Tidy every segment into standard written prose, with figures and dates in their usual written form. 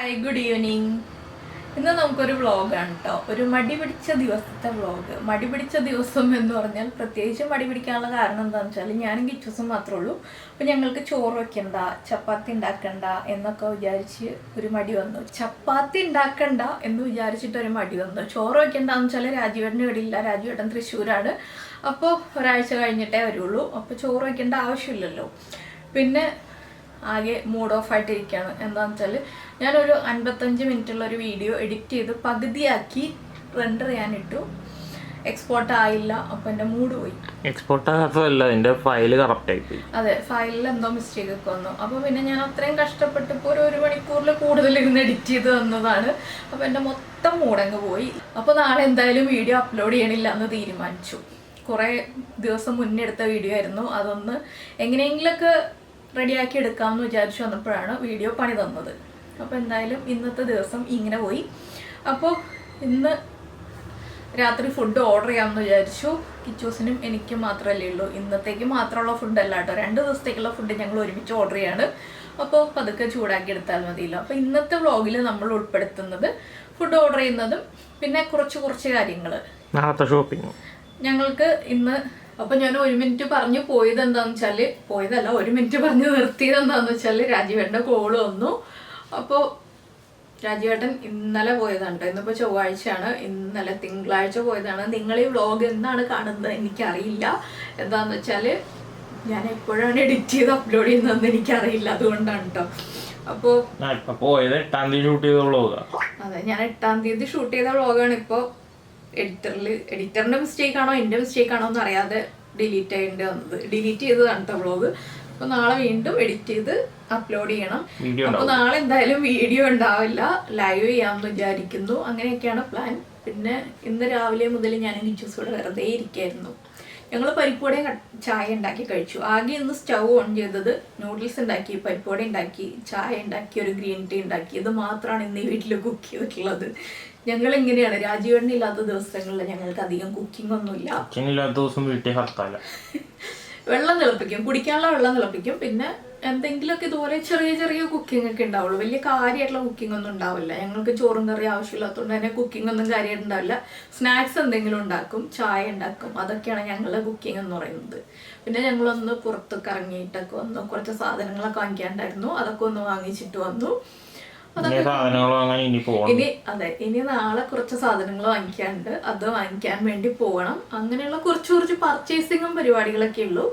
Hi, good evening. ഇന്ന് നമുക്കൊരു വ്ളോഗാണ് കേട്ടോ. ഒരു മടി പിടിച്ച ദിവസത്തെ വ്ളോഗ്. മടി പിടിച്ച ദിവസം എന്ന് പറഞ്ഞാൽ പ്രത്യേകിച്ച് മടി പിടിക്കാനുള്ള കാരണം എന്താണെന്ന് വെച്ചാൽ ഞാനും കിച്ചൂസും മാത്രമേ ഉള്ളൂ. അപ്പോൾ ഞങ്ങൾക്ക് ചോറ് വയ്ക്കണ്ട, ചപ്പാത്തി ഉണ്ടാക്കണ്ട എന്നൊക്കെ വിചാരിച്ച് ഒരു മടി വന്നു. ചപ്പാത്തി ഉണ്ടാക്കണ്ട എന്ന് വിചാരിച്ചിട്ടൊരു മടി വന്നു. ചോറ് വയ്ക്കണ്ടെന്ന് വെച്ചാൽ രാജീവേട്ടന് ഇവിടെയില്ല, രാജീവേട്ടൻ തൃശ്ശൂരാണ്. അപ്പോൾ ഒരാഴ്ച കഴിഞ്ഞിട്ടേ വരുള്ളൂ. അപ്പോൾ ചോറ് വയ്ക്കേണ്ട ആവശ്യമില്ലല്ലോ. പിന്നെ ആകെ മൂഡ് ഓഫ് ആയിട്ടിരിക്കുകയാണ്. എന്താണെന്ന് വെച്ചാൽ ഞാനൊരു 55 മിനിറ്റുള്ള ഒരു വീഡിയോ എഡിറ്റ് ചെയ്ത് പകുതിയാക്കി റെൻഡർ ചെയ്യാനിട്ടു. എക്സ്പോർട്ട് ആയില്ല. അപ്പോൾ എൻ്റെ മൂഡ് പോയി. എക്സ്പോർട്ട് ആകാത്തതല്ല, എൻ്റെ ഫയൽ കറക്റ്റ് ആയി പോയി. അതെ, ഫയലിൽ എന്തോ മിസ്റ്റേക്ക് ഒക്കെ വന്നു. അപ്പോൾ പിന്നെ ഞാൻ അത്രയും കഷ്ടപ്പെട്ട് ഇപ്പോൾ ഒരു മണിക്കൂറിൽ കൂടുതൽ ഇരുന്ന് എഡിറ്റ് ചെയ്ത് വന്നതാണ്. അപ്പോൾ എൻ്റെ മൊത്തം മൂടങ്ങ് പോയി. അപ്പോൾ നാളെ എന്തായാലും വീഡിയോ അപ്ലോഡ് ചെയ്യണില്ല എന്ന് തീരുമാനിച്ചു. കുറേ ദിവസം മുന്നേ എടുത്ത വീഡിയോ ആയിരുന്നു. അതൊന്ന് എങ്ങനെയെങ്കിലുമൊക്കെ റെഡിയാക്കി എടുക്കാമെന്ന് വിചാരിച്ചു വന്നപ്പോഴാണ് വീഡിയോ പണി തന്നത്. അപ്പോൾ എന്തായാലും ഇന്നത്തെ ദിവസം ഇങ്ങനെ പോയി. അപ്പോൾ ഇന്ന് രാത്രി ഫുഡ് ഓർഡർ ചെയ്യാമെന്ന് വിചാരിച്ചു. കിച്ചൂസിനും എനിക്കും മാത്രമല്ലേ ഉള്ളൂ. ഇന്നത്തേക്ക് മാത്രമുള്ള ഫുഡല്ല കേട്ടോ, 2 ദിവസത്തേക്കുള്ള ഫുഡ് ഞങ്ങൾ ഒരുമിച്ച് ഓർഡർ ചെയ്യാണ്. അപ്പോൾ പതുക്കെ ചൂടാക്കി എടുത്താൽ മതിയല്ലോ. അപ്പോൾ ഇന്നത്തെ വ്ളോഗിൽ നമ്മൾ ഉൾപ്പെടുത്തുന്നത് ഫുഡ് ഓർഡർ ചെയ്യുന്നതും പിന്നെ കുറച്ച് കാര്യങ്ങൾ. നാളത്തെ ഷോപ്പിംഗ് ഞങ്ങൾക്ക് ഇന്ന്. അപ്പോൾ ഞാൻ 1 മിനിറ്റ് പറഞ്ഞു പോയത് എന്താണെന്ന് വെച്ചാൽ, പോയതല്ല 1 മിനിറ്റ് പറഞ്ഞ് നിർത്തിയത് എന്താണെന്ന് വെച്ചാൽ രാജീവേട്ടൻ്റെ കോള് വന്നു. അപ്പോൾ രാജീവേട്ടൻ ഇന്നലെ പോയതാണ് കേട്ടോ. ഇന്നിപ്പോൾ ചൊവ്വാഴ്ചയാണ്. ഇന്നലെ തിങ്കളാഴ്ച പോയതാണ്. നിങ്ങൾ ഈ വ്ളോഗ് എന്നാണ് കാണുന്നത് എനിക്കറിയില്ല. എന്താണെന്ന് വെച്ചാൽ ഞാൻ എപ്പോഴാണ് എഡിറ്റ് ചെയ്ത് അപ്ലോഡ് ചെയ്യുന്നതെന്ന് എനിക്കറിയില്ല. അതുകൊണ്ടാണ് കേട്ടോ. അപ്പോൾ അതെ, ഞാൻ 8-ാം തീയതി ഷൂട്ട് ചെയ്ത വ്ളോഗാണ് ഇപ്പോൾ എഡിറ്ററിന്റെ മിസ്റ്റേക്ക് ആണോ എൻ്റെ മിസ്റ്റേക്ക് ആണോ എന്ന് അറിയാതെ ഡിലീറ്റ് ചെയ്തതാണ് കേട്ടോ വ്ളോഗ്. അപ്പോൾ നാളെ വീണ്ടും എഡിറ്റ് ചെയ്ത് അപ്ലോഡ് ചെയ്യണം. അപ്പോൾ നാളെ എന്തായാലും വീഡിയോ ഉണ്ടാവില്ല, ലൈവ് ചെയ്യാമെന്ന് വിചാരിക്കുന്നു. അങ്ങനെയൊക്കെയാണ് പ്ലാൻ. പിന്നെ ഇന്ന് രാവിലെ മുതൽ ഞാൻ കിച്ചൂസ് കൂടെ വെറുതെ ഇരിക്കായിരുന്നു. ഞങ്ങൾ പരിപ്പുവടയും ചായ ഉണ്ടാക്കി കഴിച്ചു. ആകെ ഇന്ന് സ്റ്റൗ ഓൺ ചെയ്തത് നൂഡിൽസ് ഉണ്ടാക്കി, പരിപ്പുവട ഉണ്ടാക്കി, ചായ ഉണ്ടാക്കി, ഒരു ഗ്രീൻ ടീ ഉണ്ടാക്കി. ഇത് മാത്രമാണ് ഇന്ന് ഈ വീട്ടിൽ കുക്ക് ചെയ്തിട്ടുള്ളത്. ഞങ്ങൾ ഇങ്ങനെയാണ്. രാജീവേട്ടനില്ലാത്ത ദിവസങ്ങളിൽ ഞങ്ങൾക്ക് അധികം കുക്കിംഗ് ഒന്നുമില്ല. വെള്ളം തിളപ്പിക്കും, കുടിക്കാനുള്ള വെള്ളം തിളപ്പിക്കും. പിന്നെ എന്തെങ്കിലുമൊക്കെ ഇതുപോലെ ചെറിയ കുക്കിംഗ് ഒക്കെ ഉണ്ടാവുള്ളൂ. വലിയ കാര്യമായിട്ടുള്ള കുക്കിംഗ് ഒന്നും ഉണ്ടാവില്ല. ഞങ്ങൾക്ക് ചോറും കറി ആവശ്യമില്ലാത്തതുകൊണ്ട് തന്നെ കുക്കിംഗ് ഒന്നും കാര്യമായിട്ട് ഉണ്ടാവില്ല. സ്നാക്സ് എന്തെങ്കിലും ഉണ്ടാക്കും, ചായ ഉണ്ടാക്കും. അതൊക്കെയാണ് ഞങ്ങളുടെ കുക്കിംഗ് എന്ന് പറയുന്നത്. പിന്നെ ഞങ്ങളൊന്ന് പുറത്തൊക്കെ ഇറങ്ങിയിട്ടൊക്കെ വന്നു. കുറച്ച് സാധനങ്ങളൊക്കെ വാങ്ങിക്കാണ്ടായിരുന്നു, അതൊക്കെ ഒന്ന് വാങ്ങിച്ചിട്ട് വന്നു. ഇനി നാളെ കുറച്ച് സാധനങ്ങൾ വാങ്ങിക്കാനുണ്ട്, അത് വാങ്ങിക്കാൻ വേണ്ടി പോകണം. അങ്ങനെയുള്ള കുറച്ച് പർച്ചേസിങ്ങും പരിപാടികളൊക്കെ ഉള്ളൂ.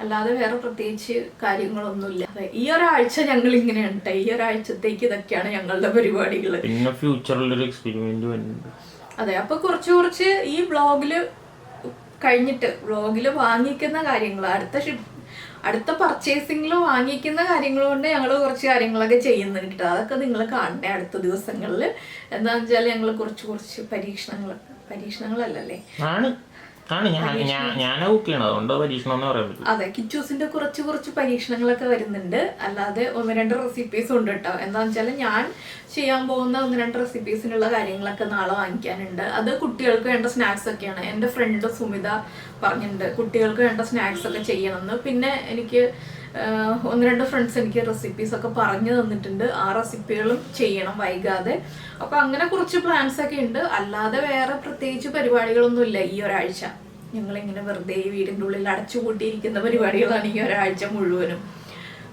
അല്ലാതെ വേറെ പ്രത്യേകിച്ച് കാര്യങ്ങളൊന്നുമില്ല. ഈ ഒരാഴ്ച ഞങ്ങൾ ഇങ്ങനെയാണ് കേട്ടോ. ഈ ഒരാഴ്ചത്തേക്ക് ഇതൊക്കെയാണ് ഞങ്ങളുടെ പരിപാടികൾ. പിന്നെ ഫ്യൂച്ചറിൽ ഒരു എക്സ്പെരിമെന്റ് വരുന്നുണ്ട്. അതെ, അപ്പൊ കുറച്ച് ഈ വ്ളോഗില് കഴിഞ്ഞിട്ട് വ്ളോഗില് വാങ്ങിക്കുന്ന കാര്യങ്ങൾ, അടുത്ത പർച്ചേസിങ്ങിൽ വാങ്ങിക്കുന്ന കാര്യങ്ങൾ കൊണ്ട് ഞങ്ങൾ കുറച്ച് കാര്യങ്ങളൊക്കെ ചെയ്യുന്നുണ്ട് കേട്ടോ. അതൊക്കെ നിങ്ങൾ കാണണേ അടുത്ത ദിവസങ്ങളിൽ. എന്താണെന്ന് വെച്ചാൽ ഞങ്ങൾ കുറച്ച് പരീക്ഷണങ്ങളല്ലേ അതെ, കിച്ചൂസിന്റെ കുറച്ച് പരീക്ഷണങ്ങളൊക്കെ വരുന്നുണ്ട്. അല്ലാതെ 1-2 റെസിപ്പീസും ഉണ്ട് കേട്ടോ. എന്താണെന്ന് വെച്ചാൽ ഞാൻ ചെയ്യാൻ പോകുന്ന 1-2 റെസിപ്പീസിനുള്ള കാര്യങ്ങളൊക്കെ നാളെ വാങ്ങിക്കാനുണ്ട്. അത് കുട്ടികൾക്ക് വേണ്ട സ്നാക്സ് ഒക്കെയാണ്. എൻ്റെ ഫ്രണ്ട് സുമിത പറഞ്ഞിട്ടുണ്ട് കുട്ടികൾക്ക് വേണ്ട സ്നാക്സ് ഒക്കെ ചെയ്യണമെന്ന്. പിന്നെ എനിക്ക് 1-2 ഫ്രണ്ട്സ് എനിക്ക് റെസിപ്പീസ് ഒക്കെ പറഞ്ഞു തന്നിട്ടുണ്ട്. ആ റെസിപ്പികളും ചെയ്യണം വൈകാതെ. അപ്പൊ അങ്ങനെ കുറച്ച് പ്ലാൻസ് ഒക്കെ ഉണ്ട്. അല്ലാതെ വേറെ പ്രത്യേകിച്ച് പരിപാടികളൊന്നുമില്ല ഈ ഒരാഴ്ച. ഞങ്ങളിങ്ങനെ വെറുതെ വീടിൻ്റെ ഉള്ളിൽ അടച്ചുകൂട്ടിയിരിക്കുന്ന പരിപാടികളാണ് ഈ ഒരാഴ്ച മുഴുവനും.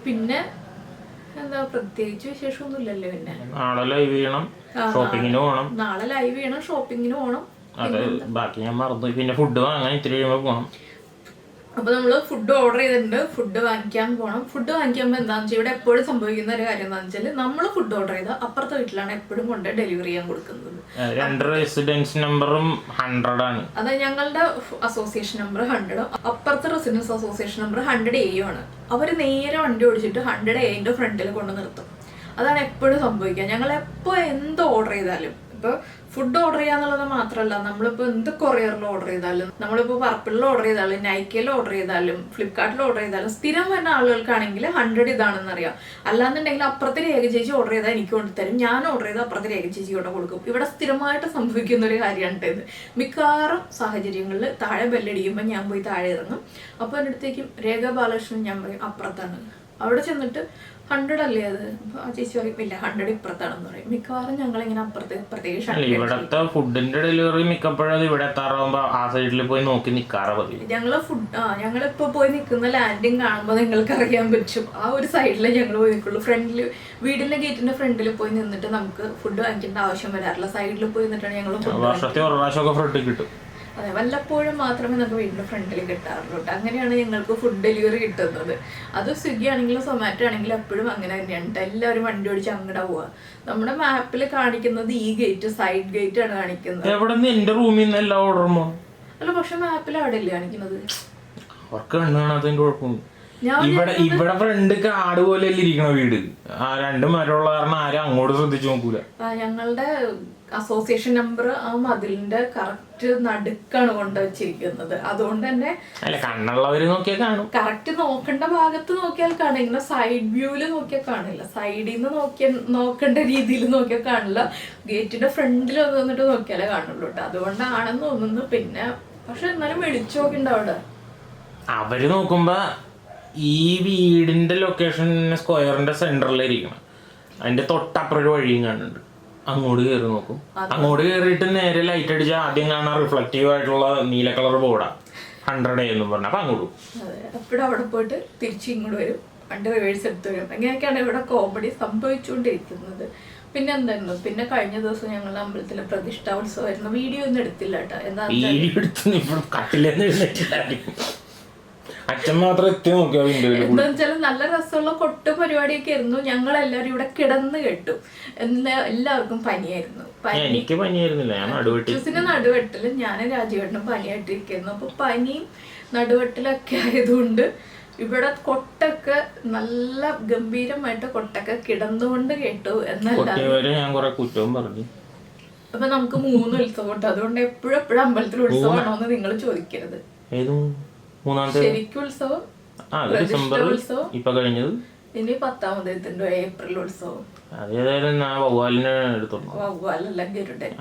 പിന്നെ എന്താ പ്രത്യേകിച്ച് വിശേഷമൊന്നുമില്ലല്ലോ. പിന്നെ നാളെ ലൈവ് ചെയ്യണം, ഷോപ്പിങ്ങിന് പോകണം. പിന്നെ ഫുഡ് വാങ്ങാൻ ഇത്തിരി പോകണം. അപ്പോൾ നമ്മൾ ഫുഡ് ഓർഡർ ചെയ്തിട്ടുണ്ട്. ഫുഡ് വാങ്ങിക്കാൻ പോകണം. ഫുഡ് വാങ്ങിക്കുമ്പോൾ എന്താണെന്ന് വെച്ചാൽ ഇവിടെ എപ്പോഴും സംഭവിക്കുന്ന ഒരു കാര്യം എന്താണെന്ന് വെച്ചാൽ നമ്മൾ ഫുഡ് ഓർഡർ ചെയ്താൽ അപ്പുറത്തെ വീട്ടിലാണ് എപ്പോഴും കൊണ്ട് ഡെലിവറി ചെയ്യാൻ കൊടുക്കുന്നത്. 2 റെസിഡൻസ് നമ്പറും 100 ആണ്. അത് ഞങ്ങളുടെ അസോസിയേഷൻ നമ്പർ 100, അപ്പുറത്തെ റെസിഡൻസ് അസോസിയേഷൻ നമ്പർ 100A ആണ്. അവർ നേരെ വണ്ടി ഓടിച്ചിട്ട് 100A ഫ്രണ്ടിൽ കൊണ്ട് നിർത്തും. അതാണ് എപ്പോഴും സംഭവിക്കുക. ഞങ്ങൾ എപ്പോൾ എന്ത് ഓർഡർ ചെയ്താലും, ഇപ്പോൾ ഫുഡ് ഓർഡർ ചെയ്യാന്നുള്ളത് മാത്രമല്ല, നമ്മളിപ്പോൾ എന്ത് കൊറിയറിൽ ഓർഡർ ചെയ്താലും, നമ്മളിപ്പോൾ പർപ്പിളിൽ ഓർഡർ ചെയ്താലും, നൈക്കയിൽ ഓർഡർ ചെയ്താലും, ഫ്ലിപ്കാർട്ടിൽ ഓർഡർ ചെയ്താലും, സ്ഥിരം വരുന്ന ആളുകൾക്കാണെങ്കിൽ 100 ഇതാണെന്ന് അറിയാം. അല്ലാന്നുണ്ടെങ്കിൽ അപ്പുറത്തെ രേഖ ചേച്ചി ഓർഡർ ചെയ്താൽ എനിക്ക് കൊണ്ടുതരും, ഞാൻ ഓർഡർ ചെയ്താൽ അപ്പുറത്തെ രേഖ ചേച്ചി കൊണ്ട് കൊടുക്കും. ഇവിടെ സ്ഥിരമായിട്ട് സംഭവിക്കുന്ന ഒരു കാര്യമാണ് ഇത്. മിക്കവാറും സാഹചര്യങ്ങളിൽ താഴെ ബെല്ലടിക്കുമ്പോൾ ഞാൻ പോയി താഴെ ഇറങ്ങും. അപ്പോൾ എൻ്റെ അടുത്തേക്കും രേഖ ബാലകൃഷ്ണൻ ഞാൻ പറയും അപ്പുറത്താണ്. അവിടെ ചെന്നിട്ട് 100 അല്ലേ അത്? അപ്പൊ ആ ചേച്ചി പറയും ഇല്ല 100 ഇപ്പുറത്താണെന്ന് പറയും. മിക്കവാറും ഞങ്ങളിങ്ങനെ അപ്പുറത്ത് പ്രത്യേകിച്ച് ഇവിടത്തെ ഫുഡിന്റെ ഡെലിവറി മിക്കപ്പോഴും ഇവിടെ എത്താറാകുമ്പോ ആ സൈഡിൽ പോയി നോക്കി നിക്കാറ പതിവ്. ഞങ്ങളിപ്പോ പോയി നിൽക്കുന്ന ലാൻഡിങ് കാണുമ്പോൾ നിങ്ങൾക്ക് അറിയാൻ പറ്റും. ആ ഒരു സൈഡിലേ ഞങ്ങൾ പോയി നിൽക്കുള്ളൂ. ഫ്രണ്ടില് വീടിന്റെ ഗേറ്റിന്റെ ഫ്രണ്ടിൽ പോയി നിന്നിട്ട് നമുക്ക് ഫുഡ് വാങ്ങിക്കേണ്ട ആവശ്യം വരാറില്ല. സൈഡിൽ പോയി നിന്നിട്ടാണ് ഞങ്ങൾ വർഷത്തെ ഒരു പ്രാവശ്യമൊക്കെ ഫ്രണ്ട് കിട്ടും. അതെ, വല്ലപ്പോഴും മാത്രമേ നമുക്ക് വീടിൻ്റെ ഫ്രണ്ടിൽ കിട്ടാറുള്ളൂ. അങ്ങനെയാണ് ഞങ്ങൾക്ക് ഫുഡ് ഡെലിവറി കിട്ടുന്നത്. അത് സ്വിഗ്ഗി ആണെങ്കിലും സൊമാറ്റോ ആണെങ്കിലും എപ്പോഴും അങ്ങനെ തന്നെയാണ്. എല്ലാവരും വണ്ടി ഓടിച്ച് അങ്ങോട്ട് പോവുക. നമ്മുടെ മാപ്പിൽ കാണിക്കുന്നത് ഈ ഗേറ്റ്, സൈഡ് ഗേറ്റ് ആണ് കാണിക്കുന്നത്. എവിടെ നിന്ന് എന്റെ റൂമിൽ നിന്ന് എല്ലാം ഓർഡർ അല്ല, പക്ഷെ മാപ്പിൽ അവിടെ അല്ലേ കാണിക്കുന്നത്? അവർക്ക് കണ്ണു കാണാത്തതിന്റെ കുഴപ്പമൊന്നും. ഇവിടെ ഫ്രണ്ട് കാട് പോലെ ഇരിക്കണ വീട്, ആ 2 മരമുള്ള കാരണം ആരും അങ്ങോട്ട് ശ്രദ്ധിച്ചു നോക്കൂല. ഞങ്ങളുടെ അസോസിയേഷൻ നമ്പർ ആ മതിലിന്റെ കറക്റ്റ് നടുക്കാണ് കൊണ്ടുവച്ചിരിക്കുന്നത്. അതുകൊണ്ട് തന്നെ അല്ല, കണ്ണുള്ളവര് നോക്കിയാൽ കാണും. കറക്റ്റ് നോക്കേണ്ട ഭാഗത്ത് നോക്കിയാൽ കാണും. ഇങ്ങനെ സൈഡ് വ്യൂവില് നോക്കിയാൽ കാണില്ല. സൈഡിൽ നിന്ന് നോക്കേണ്ട രീതിയിൽ നോക്കിയാൽ കാണില്ല. ഗേറ്റിന്റെ ഫ്രണ്ടിൽ വന്നിട്ട് നോക്കിയാലേ കാണുള്ളൂ കേട്ടോ. അതുകൊണ്ടാണെന്ന് തോന്നുന്നു. പിന്നെ പക്ഷെ എന്നാലും വിളിച്ചു നോക്കണ്ട അവിടെ. അവര് നോക്കുമ്പോ ഈ വീടിന്റെ ലൊക്കേഷൻ സ്ക്വയറിന്റെ സെന്ററിലിരിക്കണം. അതിന്റെ തൊട്ടപ്പുറം വഴിയും കാണുന്നുണ്ട്. അങ്ങോട്ട് കയറി നോക്കും. അങ്ങോട്ട് കയറിയിട്ട് നേരെ ലൈറ്റ് അടിച്ച ആദ്യം കാണാൻ റിഫ്ലക്റ്റീവ് ആയിട്ടുള്ള നീല കളർ ബോർഡാ 100 എന്ന് പറഞ്ഞ. അപ്പൊ അങ്ങോട്ടും എപ്പോഴും അവിടെ പോയിട്ട് തിരിച്ച് ഇങ്ങോട്ട് വരും, വണ്ടി റിവേഴ്സ് എടുത്ത് വരും. അങ്ങനെയൊക്കെയാണ് ഇവിടെ കോമഡി സംഭവിച്ചുകൊണ്ടിരിക്കുന്നത്. പിന്നെ എന്തായിരുന്നു, പിന്നെ കഴിഞ്ഞ ദിവസം ഞങ്ങളുടെ അമ്പലത്തിലെ പ്രതിഷ്ഠാത്സവമായിരുന്നു. വീഡിയോ ഒന്നും എടുത്തില്ല കേട്ടോ. അച്ഛൻ മാത്രം എത്തി നോക്കിയാ. എന്താ വെച്ചാൽ നല്ല രസമുള്ള കൊട്ട് പരിപാടിയൊക്കെ ആയിരുന്നു. ഞങ്ങളെല്ലാവരും ഇവിടെ കിടന്ന് കേട്ടു. എല്ലാവർക്കും പനിയായിരുന്നു. എനിക്ക് പനിയായിരുന്നില്ല, ഞാൻ നടുവെട്ടിലും ഞാനും രാജീവേട്ടനും പനിയായിട്ടിരിക്കുന്നു. അപ്പൊ പനിയും നടുവെട്ടിലൊക്കെ ആയതുകൊണ്ട് ഇവിടെ കൊട്ടൊക്കെ നല്ല ഗംഭീരമായിട്ട് കൊട്ടൊക്കെ കിടന്നുകൊണ്ട് കേട്ടു. എന്നല്ല ഞാൻ കുറെ കുറ്റവും പറഞ്ഞു. അപ്പൊ നമുക്ക് 3 ഉത്സവം ഉണ്ട്. അതുകൊണ്ട് എപ്പോഴും അമ്പലത്തിൽ ഉത്സവമാണോ എന്ന് നിങ്ങൾ ചോദിക്കരുത്. ശരിക്കും ഉത്സവം ഉത്സവം ഇപ്പൊ കഴിഞ്ഞത്. ഇനി 10ാമത് എത്തുണ്ടോ ഏപ്രിൽ ഉത്സവം. വവ്വാലല്ല, ഗരുഡൻ.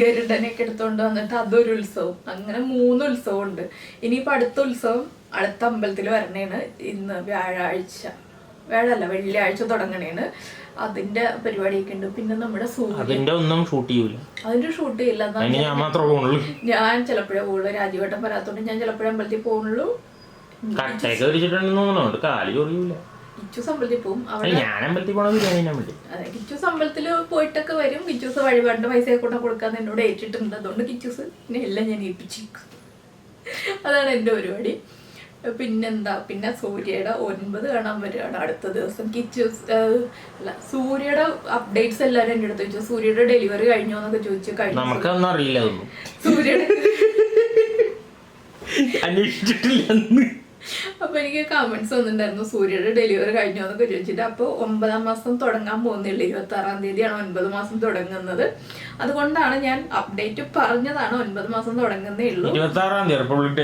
ഗരുഡനൊക്കെ എടുത്തോണ്ട് വന്നിട്ട് അതൊരു ഉത്സവം. അങ്ങനെ 3 ഉത്സവം ഉണ്ട്. ഇനിയിപ്പോ അടുത്ത ഉത്സവം അടുത്ത അമ്പലത്തിൽ വരണേണ്. ഇന്ന് വെള്ളിയാഴ്ച തുടങ്ങണേണ്. അതിന്റെ പരിപാടിയൊക്കെ ഉണ്ട്. പിന്നെ നമ്മുടെ അതിന്റെ ഷൂട്ട് ചെയ്യില്ല. ഞാൻ ചിലപ്പോഴേ പോകുള്ളൂ. രാജീവേട്ടൻ വരാത്തോണ്ട് ഞാൻ ചിലപ്പോഴേ അമ്പലത്തിൽ പോകുള്ളൂ. കിച്ചൂസ് അമ്പലത്തിൽ പോകും. അതെ, കിച്ചൂസ് അമ്പലത്തിൽ പോയിട്ടൊക്കെ വരും. കിച്ചൂസ് വഴിപാടിന്റെ പൈസ കൂടെ കൊടുക്കാന്ന് എന്നോട് ഏറ്റിട്ടുണ്ട്. അതുകൊണ്ട് കിച്ചൂസ് എല്ലാം ഞാൻ ഏൽപ്പിച്ചേക്കും. അതാണ് എന്റെ പരിപാടി. പിന്നെന്താ, പിന്നെ സൂര്യയുടെ 9 കാണാൻ വരികയാണ് അടുത്ത ദിവസം. സൂര്യയുടെ അപ്ഡേറ്റ്സ് എല്ലാവരും എൻ്റെ അടുത്ത് ചോദിച്ചു. സൂര്യയുടെ ഡെലിവറി കഴിഞ്ഞോ എന്നൊക്കെ ചോദിച്ചു. സൂര്യയുടെ അപ്പൊ എനിക്ക് കമന്റ്സ് വന്നിട്ടുണ്ടായിരുന്നു സൂര്യയുടെ ഡെലിവറി കഴിഞ്ഞോ എന്നൊക്കെ ചോദിച്ചിട്ട്. അപ്പൊ 9ാം മാസം തുടങ്ങാൻ പോകുന്നില്ല. 26ാം തീയതിയാണ് 9 മാസം തുടങ്ങുന്നത്. അതുകൊണ്ടാണ് ഞാൻ അപ്ഡേറ്റ് പറഞ്ഞതാണ്. 9 മാസം തുടങ്ങുന്നേ ഉള്ളൂ. 26ാം തീയതി റിപ്പബ്ലിക്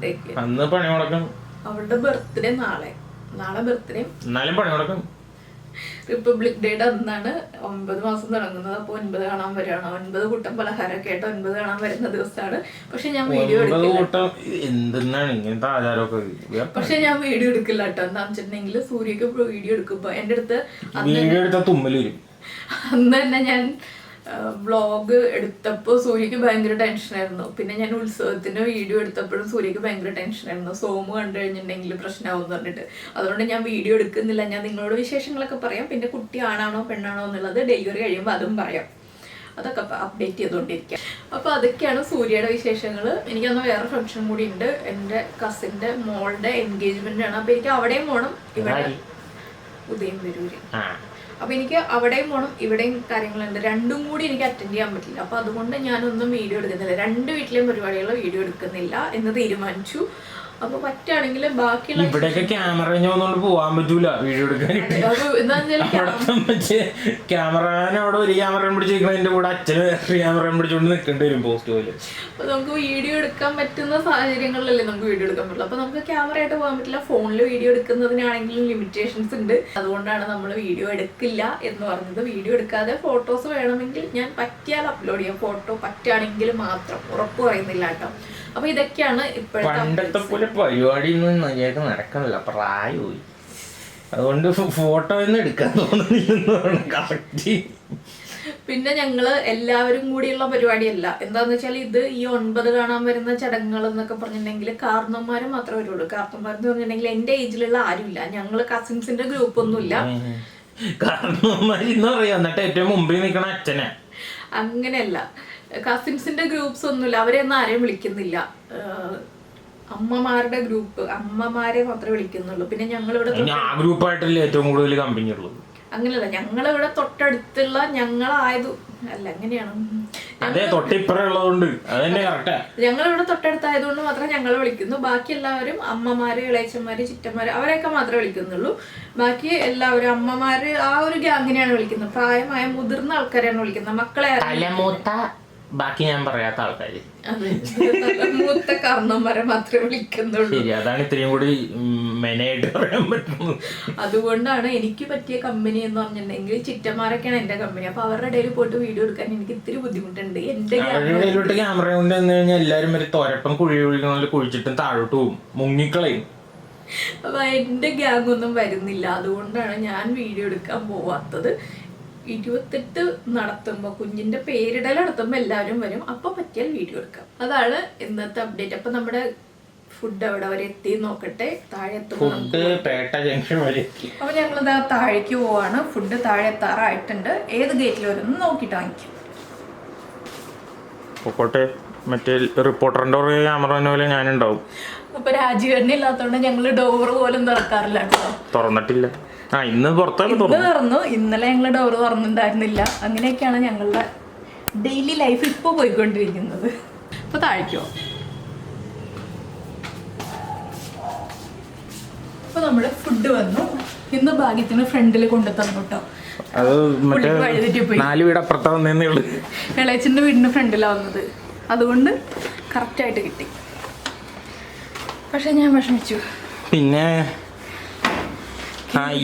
ഡേക്ക്. അവളുടെ ബർത്ത്ഡേ നാളെ ബർത്ത്ഡേ. റിപ്പബ്ലിക് ഡേയുടെ അന്നാണ് 9 മാസം തുടങ്ങുന്നത്. അപ്പൊ 9 കാണാൻ വരികയാണ്. 9 കൂട്ടം പലഹാരമൊക്കെ ആയിട്ട് 9 കാണാൻ വരുന്ന ദിവസമാണ്. പക്ഷെ ഞാൻ വീഡിയോ എടുക്കില്ല കേട്ടോ. എന്താ വെച്ചിട്ടുണ്ടെങ്കിൽ സൂര്യക്ക് വീഡിയോ എടുക്കുമ്പോ എന്റെ അടുത്ത് അന്ന് തന്നെ ഞാൻ വ്ളോഗ് എടുത്തപ്പോൾ സൂര്യക്ക് ഭയങ്കര ടെൻഷനായിരുന്നു. പിന്നെ ഞാൻ ഉത്സവത്തിന്റെ വീഡിയോ എടുത്തപ്പോഴും സൂര്യക്ക് ഭയങ്കര ടെൻഷനായിരുന്നു. സോമു കണ്ടു കഴിഞ്ഞിട്ടുണ്ടെങ്കിൽ പ്രശ്നമാവും പറഞ്ഞിട്ട്. അതുകൊണ്ട് ഞാൻ വീഡിയോ എടുക്കുന്നില്ല. ഞാൻ നിങ്ങളോട് വിശേഷങ്ങളൊക്കെ പറയാം. പിന്നെ കുട്ടി ആണാണോ പെണ്ണാണോ എന്നുള്ളത് ഡെലിവറി കഴിയുമ്പോൾ അതും പറയാം. അതൊക്കെ അപ്ഡേറ്റ് ചെയ്തുകൊണ്ടിരിക്കാം. അപ്പോൾ അതൊക്കെയാണ് സൂര്യയുടെ വിശേഷങ്ങൾ. എനിക്കന്ന് വേറെ ഫംഗ്ഷൻ കൂടി ഉണ്ട്. എൻ്റെ കസിൻ്റെ മോളുടെ എൻഗേജ്മെന്റ് ആണ്. അപ്പോൾ എനിക്ക് അവിടെയും പോകണം. ഇവിടെ ഉദയംപേരൂര്. അപ്പൊ എനിക്ക് അവിടെയും പോകണം, ഇവിടെയും കാര്യങ്ങളുണ്ട്. രണ്ടും കൂടി എനിക്ക് അറ്റൻഡ് ചെയ്യാൻ പറ്റില്ല. അപ്പൊ അതുകൊണ്ട് ഞാനൊന്നും വീഡിയോ എടുക്കുന്നില്ല. 2 വീട്ടിലെയും പരിപാടികൾ വീഡിയോ എടുക്കുന്നില്ല എന്ന് തീരുമാനിച്ചു. അപ്പൊ പറ്റുകയാണെങ്കിൽ ബാക്കിയുള്ള ക്യാമറ പോവാൻ പറ്റൂല വീഡിയോ എടുക്കാൻ. ക്യാമറമാൻ അവിടെ ഒരു ക്യാമറ പിടിച്ചിരിക്കുന്നതിന്റെ കൂടെ അച്ഛന് ക്യാമറ പിടിച്ചോണ്ട് നിൽക്കേണ്ടി വരും പോസ്റ്റ് പോലെ. അപ്പൊ നമുക്ക് വീഡിയോ എടുക്കാൻ പറ്റുന്ന സാഹചര്യങ്ങളിലല്ലേ നമുക്ക് വീഡിയോ എടുക്കാൻ പറ്റില്ല. അപ്പൊ നമുക്ക് ക്യാമറ ആയിട്ട് പോകാൻ പറ്റില്ല. ഫോണിൽ വീഡിയോ എടുക്കുന്നതിനാണെങ്കിലും ലിമിറ്റേഷൻസ് ഉണ്ട്. അതുകൊണ്ടാണ് നമ്മൾ വീഡിയോ എടുക്കില്ല എന്ന് പറഞ്ഞത്. വീഡിയോ എടുക്കാതെ ഫോട്ടോസ് വേണമെങ്കിൽ ഞാൻ പറ്റിയാൽ അപ്ലോഡ് ചെയ്യാം. ഫോട്ടോ പറ്റുകയാണെങ്കിൽ മാത്രം, ഉറപ്പ് പറയുന്നില്ല കേട്ടോ. അപ്പൊ ഇതൊക്കെയാണ് പണ്ടത്തെ പോലെ പരിപാടി ഒന്നും മര്യാദ നടക്കണില്ല, പ്രായമായി. അതുകൊണ്ട് ഫോട്ടോ ഒന്നും എടുക്കാൻ തോന്നുന്നില്ലെന്നാണ് കറക്റ്റ്. പിന്നെ ഞങ്ങള് എല്ലാവരും കൂടിയുള്ള പരിപാടിയല്ല. എന്താന്ന് വെച്ചാൽ ഇത് ഈ 9 കാണാൻ വരുന്ന ചടങ്ങുകൾ എന്നൊക്കെ പറഞ്ഞിട്ടുണ്ടെങ്കിൽ കാർന്നന്മാര് മാത്രമേ വരുള്ളൂ. കാർന്നന്മാരെന്ന് പറഞ്ഞിട്ടുണ്ടെങ്കിൽ എന്റെ ഏജിലുള്ള ആരുമില്ല. ഞങ്ങള് കസിൻസിന്റെ ഗ്രൂപ്പ് ഒന്നുമില്ല. കാർന്നന്മാരെന്ന് പറയാ, എന്നിട്ട് ഏറ്റവും മുമ്പിൽ നിൽക്കണ അച്ഛനെ. അങ്ങനെയല്ല, കസിൻസിന്റെ ഗ്രൂപ്പ്സ് ഒന്നുമില്ല. അവരെയൊന്നും ആരെയും വിളിക്കുന്നില്ല. അമ്മമാരുടെ ഗ്രൂപ്പ്, അമ്മമാരെ മാത്രമേ വിളിക്കുന്നുള്ളൂ. പിന്നെ ഞങ്ങളിവിടെ ആ ഗ്രൂപ്പായിട്ടല്ലേ ഏറ്റവും കൂടുതൽ കമ്പനി ഉള്ളത്. അങ്ങനെയല്ല, ഞങ്ങളിവിടെ തൊട്ടടുത്തുള്ള ഞങ്ങളായത് അല്ല, എങ്ങനെയാണ്, അതെ, തൊട്ടിപ്പുറമുള്ളതുകൊണ്ട് അതന്നെ കറക്റ്റാ. ഞങ്ങളിവിടെ തൊട്ടടുത്തായതുകൊണ്ട് മാത്രമേ ഞങ്ങളെ വിളിക്കുന്നു. ബാക്കി എല്ലാവരും അമ്മമാര്, ഇളയച്ചന്മാര്, ചിറ്റന്മാര് അവരെയൊക്കെ മാത്രമേ വിളിക്കുന്നുള്ളൂ. ബാക്കി എല്ലാവരും അമ്മമാര് ആ ഒരു ഗ്യാങ്ങിനെയാണ് വിളിക്കുന്നത്. പ്രായമായ മുതിർന്ന ആൾക്കാരെയാണ് വിളിക്കുന്നത്. മക്കളെ ബാക്കി ഞാൻ പറയാത്ത ആൾക്കാര്, മൂത്ത കാരണന്മാരെ മാത്രമേ വിളിക്കുന്നുള്ളൂ. ശരി, അതാണ് ഇത്രയും കൂടി മെനയായിട്ട് പറയാൻ പറ്റുന്നത്. അതുകൊണ്ടാണ് എനിക്ക് പറ്റിയ കമ്പനി എന്ന് പറഞ്ഞിട്ടുണ്ടെങ്കിൽ ചിറ്റന്മാരൊക്കെയാണ് എന്റെ കമ്പനി. അപ്പൊ അവരുടെ ഇടയിൽ പോയിട്ട് വീഡിയോ എടുക്കാൻ എനിക്ക് ഇത്തിരി ബുദ്ധിമുട്ടുണ്ട്. എന്റെ ക്യാമറ കൊണ്ട് വന്നു കഴിഞ്ഞാൽ എല്ലാരും വരെ തോരപ്പം കുഴി ഒഴിക്കണ കുഴിച്ചിട്ടും താഴോട്ട് പോകും, മുങ്ങിക്കളയും. അപ്പൊ എന്റെ ഗ്യാങ് ഒന്നും വരുന്നില്ല. അതുകൊണ്ടാണ് ഞാൻ വീഡിയോ എടുക്കാൻ പോവാത്തത്. 28 നടത്തുമ്പോ, കുഞ്ഞിന്റെ പേരിടൽ നടത്തുമ്പോ എല്ലാവരും വരും. അപ്പൊ പറ്റിയാൽ വീഡിയോ എടുക്കാം. അതാണ് ഇന്നത്തെ അപ്ഡേറ്റ്. അപ്പൊ നമ്മുടെ ഫുഡ് എവിടെ വരെ എത്തി നോക്കട്ടെ. താഴെ എത്തുമ്പോൾ അപ്പൊ ഞങ്ങളിതാ താഴേക്ക് പോവാണ്. ഫുഡ് താഴെ എത്താറായിട്ടുണ്ട്. ഏത് ഗേറ്റിൽ വരും നോക്കിട്ട് വാങ്ങിക്കും. മറ്റേ റിപ്പോർട്ടറിന്റെ ക്യാമറ പോലെ ഞാനുണ്ടാവും. അപ്പൊ രാജീവണ്ണ ഇല്ലാത്തോണ്ട് ഞങ്ങള് ഡോറ് പോലും തുറക്കാറില്ല കേട്ടോ. തുറന്നിട്ടില്ല. ഇന്ന് തുറന്നു. ഇന്നലെ ഞങ്ങള് ഡോറ് തുറന്നിട്ടുണ്ടായിരുന്നില്ല. അങ്ങനെയൊക്കെയാണ് ഞങ്ങളുടെ ഡെയിലി ലൈഫ് ഇപ്പൊ പോയിക്കൊണ്ടിരിക്കുന്നത്. അപ്പൊ താഴേക്കോ. അപ്പൊ നമ്മുടെ ഫുഡ് വന്നു. ഇന്ന് ഭാഗ്യത്തിന് ഫ്രണ്ടിൽ കൊണ്ടു തന്നു കേട്ടോ. ഇളയച്ചന്റെ വീടിന്റെ ഫ്രണ്ടിലാണ് വന്നത്. അതുകൊണ്ട് കറക്റ്റായിട്ട് കിട്ടി. പക്ഷെ ഞാൻ വിഷമിച്ചു. പിന്നെ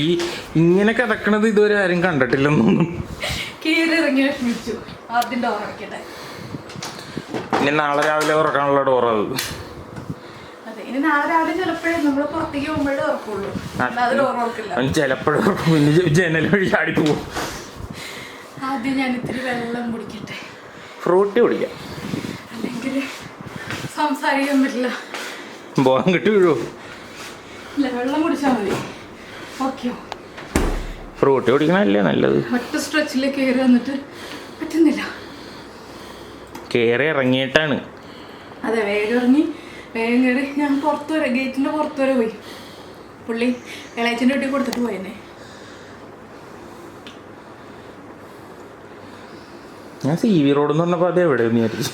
ഈ ഇങ്ങനെ കിടക്കണത് ഇതുവരെ ആരും കണ്ടിട്ടില്ലെന്നൊന്നും. കീറിറങ്ങി വിഷമിച്ചു. ആദ്യം ഡോർ അടയ്ക്കട്ടെ. ഇനി നാളെ രാവിലെ തുറക്കാനുള്ള ഡോർ അത്. അതെ, ഇനി നാളെ രാവിലെ ചിലപ്പോഴേ നമ്മള് പുറത്തേക്ക് പോകുമ്പോഴേ തുറക്കുള്ളൂ. അല്ലാതെ ഡോർ തുറക്കില്ല. ചിലപ്പോഴും പിന്നെ ജനൽ വഴി ചാടി പോകും. ആദ്യം ഞാൻ ഇത്തിരി വെള്ളം കുടിക്കട്ടെ. ഫ്രൂട്ടി കുടിക്കാം, അല്ലെങ്കിൽ സംസാരിക്കാൻ പറ്റില്ല. ബോധം കിട്ടി വീഴുവോ? ഇല്ല, വെള്ളം കുടിച്ചാൽ മതി. ഓക്കെയോ? ഫ്രൂട്ടി കുടിക്കണല്ലേ നല്ലത്. ഒറ്റ സ്ട്രെച്ചിൽ കയറി വന്നിട്ട് പറ്റുന്നില്ല. കയറി ഇറങ്ങിയിട്ടാണ്. അതെ, വേഗം ഇറങ്ങി വേഗം കയറി. ഞാൻ പുറത്ത് വരെ, ഗേറ്റിന്റെ പുറത്ത് വരെ പോയി. പുള്ളി ഇളയച്ചൻ്റെ വീട്ടിൽ കൊടുത്തിട്ട് പോയെന്നെ. ഞാൻ CV റോഡ് എന്ന് പറഞ്ഞപ്പോൾ അത് എവിടെ വിചാരിച്ചു.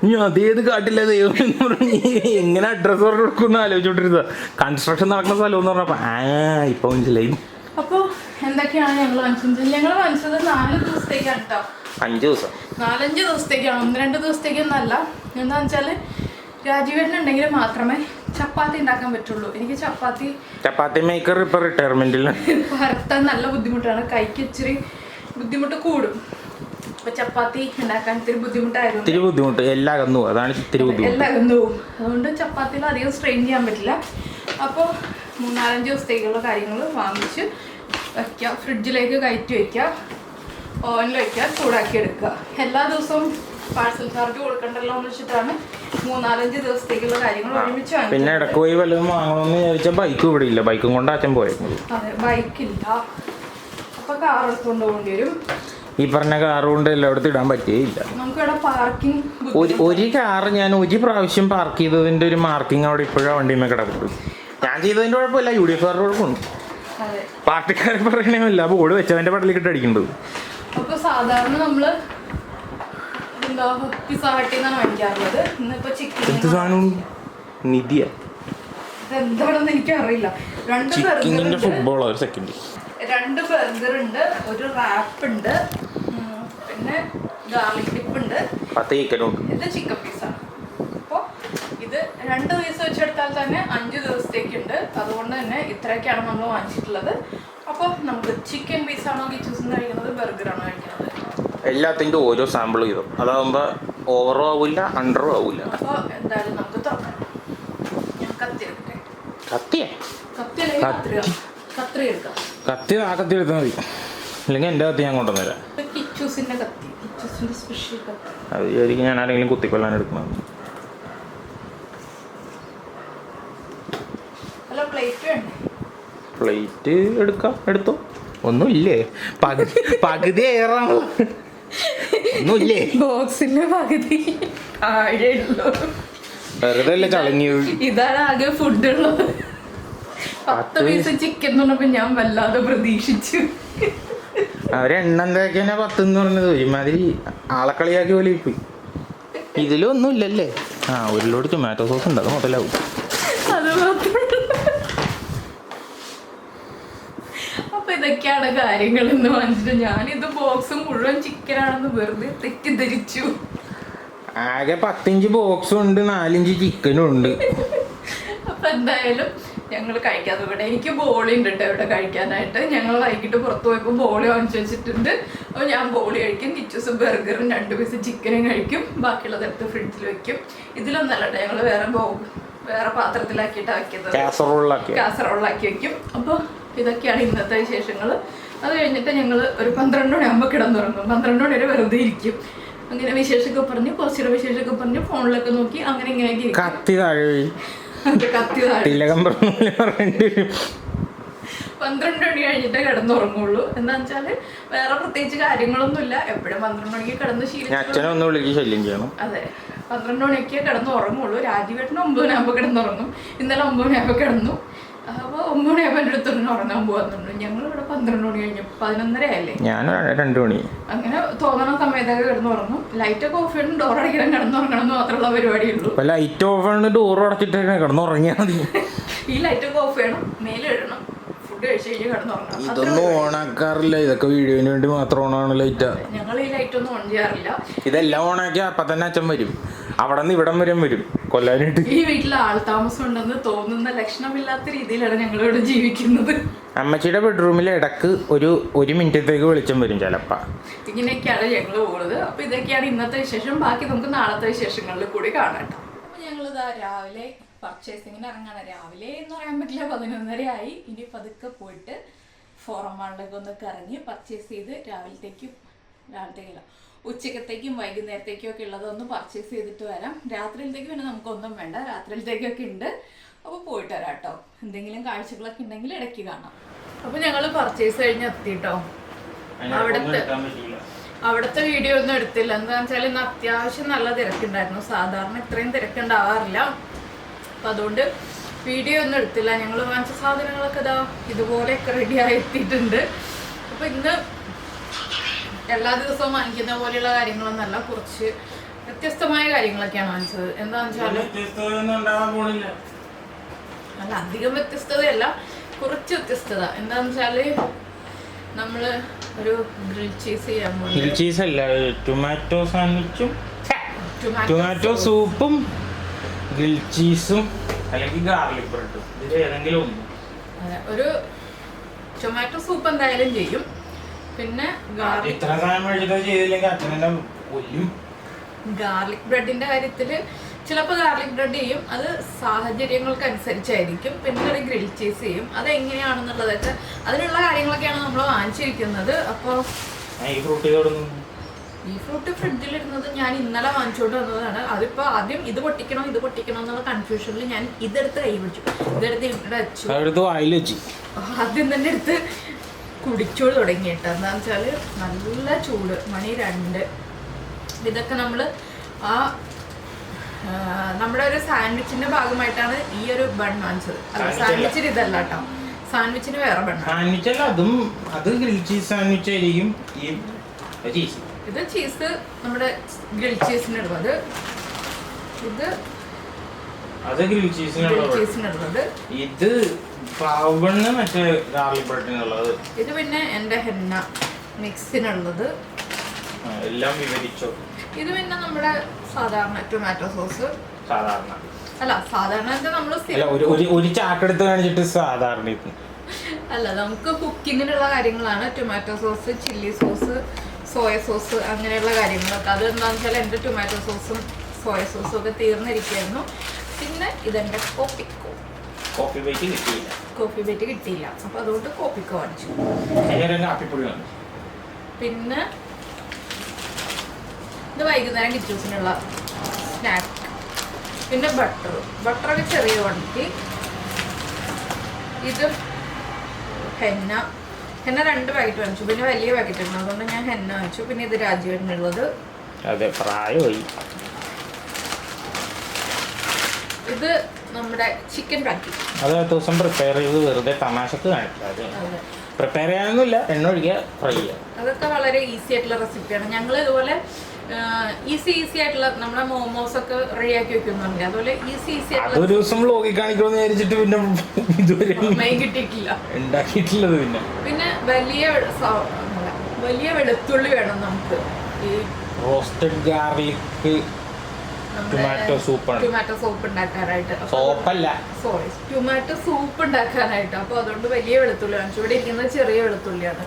ഇനി അതേത് കാട്ടില്ല ദൈവം എന്ന് പറഞ്ഞ് എങ്ങനെ അഡ്രസ്സ് പറഞ്ഞു കൊടുക്കുമെന്ന് ആലോചിച്ചോണ്ടിരുന്നത്. കൺസ്ട്രക്ഷൻ നടക്കുന്ന സ്ഥലം എന്ന് പറഞ്ഞപ്പോ ഇപ്പൊ മനസ്സിലായി. അപ്പൊ എന്തൊക്കെയാണ് ഞങ്ങൾ വാങ്ങിച്ചത്? ഞങ്ങൾ വാങ്ങിച്ചത് 4 ദിവസത്തേക്കാണ് കേട്ടോ. 5 ദിവസം, 4-5 ദിവസത്തേക്കാണ്. 1-2 ദിവസത്തേക്കൊന്നല്ല. എന്താന്ന് വെച്ചാല് രാജീവേട്ടനുണ്ടെങ്കിൽ മാത്രമേ ചപ്പാത്തി ഉണ്ടാക്കാൻ പറ്റുള്ളൂ. എനിക്ക് ചപ്പാത്തി മേക്കർ ഇപ്പൊ റിട്ടയർമെന്റിൽ പരത്താൻ നല്ല ബുദ്ധിമുട്ടാണ്. കൈക്ക് ഇച്ചിരി ബുദ്ധിമുട്ട് കൂടും. അപ്പൊ ചപ്പാത്തി ഉണ്ടാക്കാൻ ഇത്തിരി ബുദ്ധിമുട്ടായിരുന്നു. എല്ലാം അകന്നു. അതാണ് ഇത്തിരി ബുദ്ധിമുട്ട്. അതുകൊണ്ട് ചപ്പാത്തിയിൽ അധികം സ്ട്രെയിൻ ചെയ്യാൻ പറ്റില്ല. അപ്പോൾ 3-4-5 ദിവസത്തേക്കുള്ള കാര്യങ്ങൾ വാങ്ങിച്ച് വയ്ക്കുക. ഫ്രിഡ്ജിലേക്ക് കയറ്റി വയ്ക്കുക. ഓവനിൽ വയ്ക്കുക. ചൂടാക്കി എടുക്കുക. എല്ലാ ദിവസവും പാഴ്സൽ ചാർജ് കൊടുക്കണ്ടല്ലോ എന്ന് വെച്ചിട്ടാണ് 3-4-5 ദിവസത്തേക്കുള്ള കാര്യങ്ങൾ ഒരുമിച്ച് വാങ്ങി. പിന്നെ ഇടയ്ക്ക് പോയി വല്ലതും വാങ്ങണമെന്ന് വിചാരിച്ചാൽ ബൈക്കും ഇവിടെ ഇല്ല. ബൈക്കും കൊണ്ട് അച്ഛൻ പോയത്. അതെ, ബൈക്കില്ല. അപ്പൊ കാർ എടുത്തുകൊണ്ട് പോകേണ്ടി വരും. ഈ പറഞ്ഞ കാർ കൊണ്ട് എല്ലായിടത്തും ഇടാൻ പറ്റുകയില്ല. ഒരു കാറ് ഞാൻ ഒരു പ്രാവശ്യം പാർക്ക് ചെയ്തതിന്റെ ഒരു മാർക്കിംഗ് അവിടെ ഇപ്പോഴും വണ്ടിയിൽ കിടക്കുന്നത്. ഞാൻ ചെയ്തതിന്റെ കുഴപ്പമില്ല, UDF-കാരുടെ കുഴപ്പമുണ്ട്. പാർട്ടിക്കാരെ പറയണമല്ല, ബോർഡ് വെച്ചവന്റെ പടലിക്കിട്ട് അടിക്കേണ്ടത്. അപ്പൊ സാധാരണ നമ്മള് പിസ്സ ഹട്ടിന്നാണ് വാങ്ങിക്കാറുള്ളത്. ഇന്നിപ്പോ നിധിയ എന്താണെന്ന് എനിക്ക് അറിയില്ല. 2 ബർഗർ ഉണ്ട്, ഒരു റാപ്പ് ഉണ്ട്, പിന്നെ ഗാർലിക് ഡിപ്പ് ഉണ്ട്, ഇത് ചിക്കൻ പീസാണ്. അപ്പോൾ ഇത് 2 പീസ് വെച്ചെടുത്താൽ തന്നെ 5 ദിവസത്തേക്കുണ്ട്. അതുകൊണ്ട് തന്നെ ഇത്രയൊക്കെയാണ് നമ്മൾ വാങ്ങിച്ചിട്ടുള്ളത്. അപ്പോൾ നമുക്ക് ചിക്കൻ പീസാണോ കിച്ചൂസ് കഴിക്കുന്നത്, ബർഗറാണോ കഴിക്കുന്നത്? എല്ലാത്തിൻ്റെ ഓരോ സാമ്പിൾ ചെയ്തു. അതാകുമ്പോൾ ഓവറും ആവില്ല, അണ്ടറും ആവില്ല. അപ്പോൾ എന്തായാലും നമുക്ക് കത്തിയാ കത്തി അല്ലെങ്കിൽ കത്രി എടുക്കാം. കത്തി ആ കത്തി എടുത്താൽ മതി, അല്ലെങ്കിൽ എൻ്റെ കത്തി ഞാൻ കൊണ്ടുവന്നുതരാം. കിച്ചൂസിന്റെ കത്തി, കിച്ചൂസിന്റെ സ്പെഷ്യൽ കത്തി. അത് വിചാരിക്കും ഞാൻ ആരെങ്കിലും കുത്തിക്കൊള്ളാൻ എടുക്കണം. അല്ല പ്ലേറ്റ് വേണ്ടേ? പ്ലേറ്റ് എടുക്കാം, എടുത്തോ. ഒന്നുമില്ലേ, പകുതി ഏറാണല്ലോ, ഒന്നുമില്ലേ, ബോക്സിന്റെ പകുതി താഴെ ഉള്ളൂ. വെറുതെ അല്ലേ ചളങ്ങി. ഇതാണ് ആകെ ഫുഡ് ഉള്ളത്. 10 പീസ് ചിക്കൻ എന്ന് പറഞ്ഞപ്പോ ഞാൻ വല്ലാതെ പ്രതീക്ഷിച്ചു. അവരെണ്ണം തേക്കന്നെ 10 എന്ന് പറഞ്ഞത് ഒരുമാതിരി ആളക്കളിയാക്കി പോലെ പോയി. ഇതിലൊന്നും ഇല്ലല്ലേ. ഒരു ലോഡ് ടൊമാറ്റോ സോസ് ഉണ്ട്, അത് മുതലാവും. അത് മാത്രം. അപ്പൊ ഇതൊക്കെയാണ് കാര്യങ്ങൾ എന്ന് പറഞ്ഞിട്ട് ഞാനിത് ബോക്സ് മുഴുവൻ ചിക്കനാണെന്ന് വെറുതെ തെറ്റിദ്ധരിച്ചു. ആകെ 10 ഇഞ്ച് ബോക്സും ഉണ്ട്, 4 ഇഞ്ച് ചിക്കനും ഉണ്ട്. അപ്പൊ എന്തായാലും ഞങ്ങൾ കഴിക്കാതെ ഇവിടെ എനിക്ക് ബോളി ഉണ്ട് കേട്ടോ ഇവിടെ കഴിക്കാനായിട്ട്. ഞങ്ങൾ വൈകിട്ട് പുറത്ത് പോയപ്പോൾ ബോളി വാങ്ങിച്ചു വെച്ചിട്ടുണ്ട്. അപ്പോൾ ഞാൻ ബോളി കഴിക്കും, കിച്ചൂസ് ബർഗറും 2 പീസ് ചിക്കനും കഴിക്കും, ബാക്കിയുള്ളത് എടുത്ത് ഫ്രിഡ്ജിൽ വെക്കും. ഇതിലൊന്നല്ല കേട്ടോ, ഞങ്ങൾ വേറെ പാത്രത്തിലാക്കിയിട്ടാണ് വെക്കുന്നത്, കാസറോളിലാക്കി വെക്കും. അപ്പോൾ ഇതൊക്കെയാണ് ഇന്നത്തെ വിശേഷങ്ങൾ. അത് കഴിഞ്ഞിട്ട് ഞങ്ങൾ ഒരു 12 മണിയാകുമ്പോൾ കിടന്നുറങ്ങും. 12 മണി വരെ വെറുതെ ഇരിക്കും. അങ്ങനെ വിശേഷമൊക്കെ പറഞ്ഞ് കുറച്ചുകൂടെ വിശേഷമൊക്കെ പറഞ്ഞ് ഫോണിലൊക്കെ നോക്കി അങ്ങനെ ഇങ്ങനെയൊക്കെ കത്തി താഴെ 12 മണി കഴിഞ്ഞിട്ടേ കിടന്നുറങ്ങുള്ളൂ. എന്താന്ന് വെച്ചാല് വേറെ പ്രത്യേകിച്ച് കാര്യങ്ങളൊന്നുമില്ല. എപ്പോഴും 12 മണിക്ക് കിടന്ന് ശീലിച്ചു. അതെ, 12 മണിയൊക്കെ കിടന്ന് ഉറങ്ങുള്ളൂ. രാജീവേട്ടന് 9 മണിയാകുമ്പോൾ കിടന്നുറങ്ങും. ഇന്നലെ 9 മണിയാകുമ്പോൾ കിടന്നു. അപ്പോൾ 9 മണിയാകുമ്പോൾ എൻ്റെ അടുത്ത് ഉറങ്ങാൻ പോകുന്നുണ്ട്. ഞങ്ങൾ ഇവിടെ 12 മണി കഴിഞ്ഞു, 11:30 ആയില്ലേ. ഞാൻ 2 മണി അങ്ങനെ തോന്നണ സമയത്തൊക്കെ കിടന്നുറങ്ങും. ലൈറ്റൊക്കെ ഓഫ് ചെയ്യണം, ഡോർ അടിക്കണം, കിടന്നുറങ്ങണം എന്ന് മാത്രമുള്ള പരിപാടിയുള്ളൂ. ലൈറ്റ് ഓഫ് ചെയ്യണം, ഡോർ അടച്ചിട്ട് കിടന്നുറങ്ങിയാൽ മതി. ഈ ലൈറ്റൊക്കെ ഓഫ് ചെയ്യണം, മേലെ ഇടണം, ഫുഡ് കഴിച്ച് കഴിഞ്ഞ് കിടന്നുറങ്ങണം. ഇതൊന്നും ഓണാക്കാറില്ല, ഇതൊക്കെ വീഡിയോന് വേണ്ടി മാത്രം ഓണാണ് ലൈറ്റ്. ഞങ്ങൾ ഈ ലൈറ്റ് ഒന്നും ഓൺ ചെയ്യാറില്ല. ഇതെല്ലാം ഓണാക്കി അപ്പൊ തന്നെ അച്ഛൻ വരും, അവിടെ നിന്ന് ഇവിടം വരും കൊല്ലാനായിട്ട്. ഈ വീട്ടിൽ ആൾതാമസം ഉണ്ടെന്ന് തോന്നുന്ന ലക്ഷണമില്ലാത്ത രീതിയിലാണ് ഞങ്ങളിവിടെ ജീവിക്കുന്നത്. അമ്മച്ചിയുടെ ബെഡ്റൂമിൽ ഇടക്ക് ഒരു മിനിറ്റത്തേക്ക് വെളിച്ചം വരും ചിലപ്പോ. ഇങ്ങനെയൊക്കെയാണ് ഞങ്ങൾ പോകുന്നത്. അപ്പൊ ഇതൊക്കെയാണ് ഇന്നത്തെ വിശേഷം. ബാക്കി നമുക്ക് നാളത്തെ വിശേഷങ്ങളിൽ കൂടി കാണാം. അപ്പൊ ഞങ്ങളിതാ രാവിലെ പർച്ചേസിങ്ങിന് ഇറങ്ങാണ്. രാവിലെ എന്ന് പറയാൻ പറ്റില്ല, 11:30 ആയി. ഇനി പതുക്കെ പോയിട്ട് ഫോറം മാളിലൊക്കെ ഒന്ന് കറങ്ങി പർച്ചേസ് ചെയ്ത് രാവിലത്തേക്കല്ല ഉച്ചക്കത്തേക്കും വൈകുന്നേരത്തേക്കും ഒക്കെ ഉള്ളതൊന്ന് പർച്ചേസ് ചെയ്തിട്ട് വരാം. രാത്രിയിലത്തേക്ക് പിന്നെ നമുക്കൊന്നും വേണ്ട, രാത്രിയിലത്തേക്കൊക്കെ ഉണ്ട്. അപ്പോൾ പോയിട്ട് വരാം കേട്ടോ. എന്തെങ്കിലും കാഴ്ചകളൊക്കെ ഉണ്ടെങ്കിൽ ഇടയ്ക്ക് കാണാം. അപ്പോൾ ഞങ്ങൾ പർച്ചേസ് കഴിഞ്ഞ് എത്തിട്ടോ. അവിടുത്തെ വീഡിയോ ഒന്നും എടുത്തില്ല. എന്താണെന്ന് വെച്ചാൽ ഇന്ന് അത്യാവശ്യം നല്ല തിരക്കുണ്ടായിരുന്നു. സാധാരണ ഇത്രയും തിരക്കുണ്ടാവാറില്ല. അപ്പം അതുകൊണ്ട് വീഡിയോ ഒന്നും എടുത്തില്ല. ഞങ്ങൾ വാങ്ങിച്ച സാധനങ്ങളൊക്കെ ഇതാ ഇതുപോലെയൊക്കെ റെഡിയായി എത്തിയിട്ടുണ്ട്. അപ്പോൾ ഇന്ന് എല്ലാ ദിവസവും വാങ്ങിക്കുന്ന പോലെയുള്ള കാര്യങ്ങളൊന്നല്ല, കുറച്ച് വ്യത്യസ്തമായ കാര്യങ്ങളൊക്കെയാണ് വാങ്ങിച്ചത്. എന്താണെന്ന് വെച്ചാൽ അല്ല അധികം വ്യത്യസ്തതയല്ല, കുറച്ച് വ്യത്യസ്തത. എന്താണെന്ന് വെച്ചാൽ നമ്മൾ ഒരു ഗ്രിൽ ചീസ് ചെയ്യാൻ പോകുന്നത്. ഗ്രിൽ ചീസ് അല്ല, ടൊമാറ്റോ സാൻഡ്വിച്ചും ടൊമാറ്റോ സൂപ്പും ഗ്രിൽ ചീസും അല്ലെങ്കിൽ ഗാർലിക് ബ്രെഡും, ഇതിൽ ഏതെങ്കിലും ഒന്ന്. ഒരു ടൊമാറ്റോ സൂപ്പ് എന്തായാലും ചെയ്യും. പിന്നെ ഗാർലിക് ബ്രെഡിന്റെ കാര്യത്തിൽ ചിലപ്പോൾ ഗാർലിക് ബ്രെഡ് ചെയ്യും, അത് സാഹചര്യങ്ങൾക്ക് അനുസരിച്ചായിരിക്കും. പിന്നെ ഒരു ഗ്രിൽ ചീസ് ചെയ്യും. അതെങ്ങനെയാണെന്നുള്ളതൊക്കെ അതിനുള്ള കാര്യങ്ങളൊക്കെയാണ് നമ്മൾ വാങ്ങിച്ചിരിക്കുന്നത്. അപ്പോൾ ഈ ഫ്രൂട്ട് ഫ്രിഡ്ജിലിരുന്നത് ഞാൻ ഇന്നലെ വാങ്ങിച്ചോണ്ട് വന്നതാണ്. അതിപ്പോൾ ആദ്യം ഇത് പൊട്ടിക്കണോ എന്നുള്ള കൺഫ്യൂഷനിൽ ഞാൻ ഇതെടുത്ത് കൈ പിടിച്ചു, ഇതെടുത്ത് ഇവിടെ വെച്ചു. ആദ്യം തന്നെ എടുത്ത് കുടിച്ചോട് തുടങ്ങിയിട്ട് എന്താണെന്ന് വെച്ചാൽ നല്ല ചൂട്, മണി 2. ഇതൊക്കെ നമ്മൾ നമ്മുടെ ഒരു സാൻഡ്വിച്ചിന്റെ ഭാഗമായിട്ടാണ് ഈ ഒരു ബൺ വാങ്ങിച്ചത്. സാൻഡ്വിച്ചിന് ഇതല്ല കേട്ടോ, സാൻഡ്വിച്ചിന് വേറെ ബണ്ണാണ്. ഇത് ചീസ് നമ്മുടെ ഗ്രിൽ ചീസിനുള്ളത്, ഇത് ഗ്രിൽ ചീസിനുള്ളത്, ഇത് ഇത് പിന്നെ എന്റെ ഹെന്ന മിക്സിനുള്ളത്. എല്ലാം വിവരിച്ചോ. ഇത് പിന്നെ നമ്മുടെ സാധാരണ ടൊമാറ്റോ സോസ്. സാധാരണ ഒരു ചാക്കെടുത്ത് കാണിച്ചിട്ട് സാധാരണ അല്ല, നമുക്ക് കുക്കിങ്ങിനുള്ള കാര്യങ്ങളാണ്. Tomato sauce, chilli sauce, soya sauce, അങ്ങനെയുള്ള കാര്യങ്ങളൊക്കെ. അത് എന്താണെന്ന് വെച്ചാൽ എൻ്റെ ടൊമാറ്റോ സോസും സോയ സോസും ഒക്കെ തീർന്നിരിക്കുകയായിരുന്നു. പിന്നെ ഇതെൻ്റെ കോപ്പിക്കോ. കോഫി ബൈറ്റ് കിട്ടിയില്ല. കോഫി ബൈറ്റ് കിട്ടിയില്ല, അപ്പോൾ അതുകൊണ്ട് കോപ്പിക്ക് വാങ്ങിച്ചു. കാപ്പിപ്പൊടി വന്നു. പിന്നെ ഇത് വൈകുന്നേരം കിച്ചൂസിനുള്ള സ്നാക്ക്. പിന്നെ ബട്ടറൊക്കെ ചെറിയ ക്വാണ്ടിറ്റി. ഇത് ഹെന്ന 2 പാക്കറ്റ് വാങ്ങിച്ചു. പിന്നെ വലിയ പാക്കറ്റ് ഉണ്ട്, അതുകൊണ്ട് ഞാൻ ഹെന്ന വാങ്ങിച്ചു. പിന്നെ ഇത് രാജീവേട്ടനുള്ളത്. അതെ, പ്രായമായി. ഇത് നമ്മുടെ ചിക്കൻ പാറ്റി. അത് ദിവസം പ്രിപ്പയർ ചെയ്ത് വെറുതെ തമാശക്ക് കാണിക്കാം. പ്രിപ്പയർ ചെയ്യാനൊന്നുമില്ല, എണ്ണ ഒഴിക്കുക, ഫ്രൈ ചെയ്യുക. അതൊക്കെ വളരെ ഈസി ആയിട്ടുള്ള റെസിപ്പിയാണ്. ഞങ്ങൾ ഇതുപോലെ ഈസി ആയിട്ടുള്ള നമ്മുടെ മോമോസ് ഒക്കെ റെഡിയാക്കി വെക്കുന്നുണ്ട്. അതുപോലെ ഈസി ആയിട്ടുള്ള ഒരു ദിവസം വ്ലോഗിൽ കാണിക്കണമെന്ന് വിചാരിച്ചിട്ട് പിന്നെ ഇതുവരെ കിട്ടിയിട്ടില്ല, ഉണ്ടാക്കിയിട്ടുള്ളത്. പിന്നെ വലിയ വെളുത്തുള്ളി വേണം നമുക്ക്. ഈ റോസ്റ്റഡ് ഗാർലിക് ടൊമാറ്റോ സൂപ്പ് ഉണ്ടാക്കാനായിട്ട്. ടൊമാറ്റോ സൂപ്പ് ഉണ്ടാക്കാനായിട്ട്. അപ്പോൾ അതുകൊണ്ട് വലിയ വെളുത്തുള്ളി വാങ്ങിച്ചു. ഇവിടെ ഇരിക്കുന്നത് ചെറിയ വെളുത്തുള്ളിയാണ്.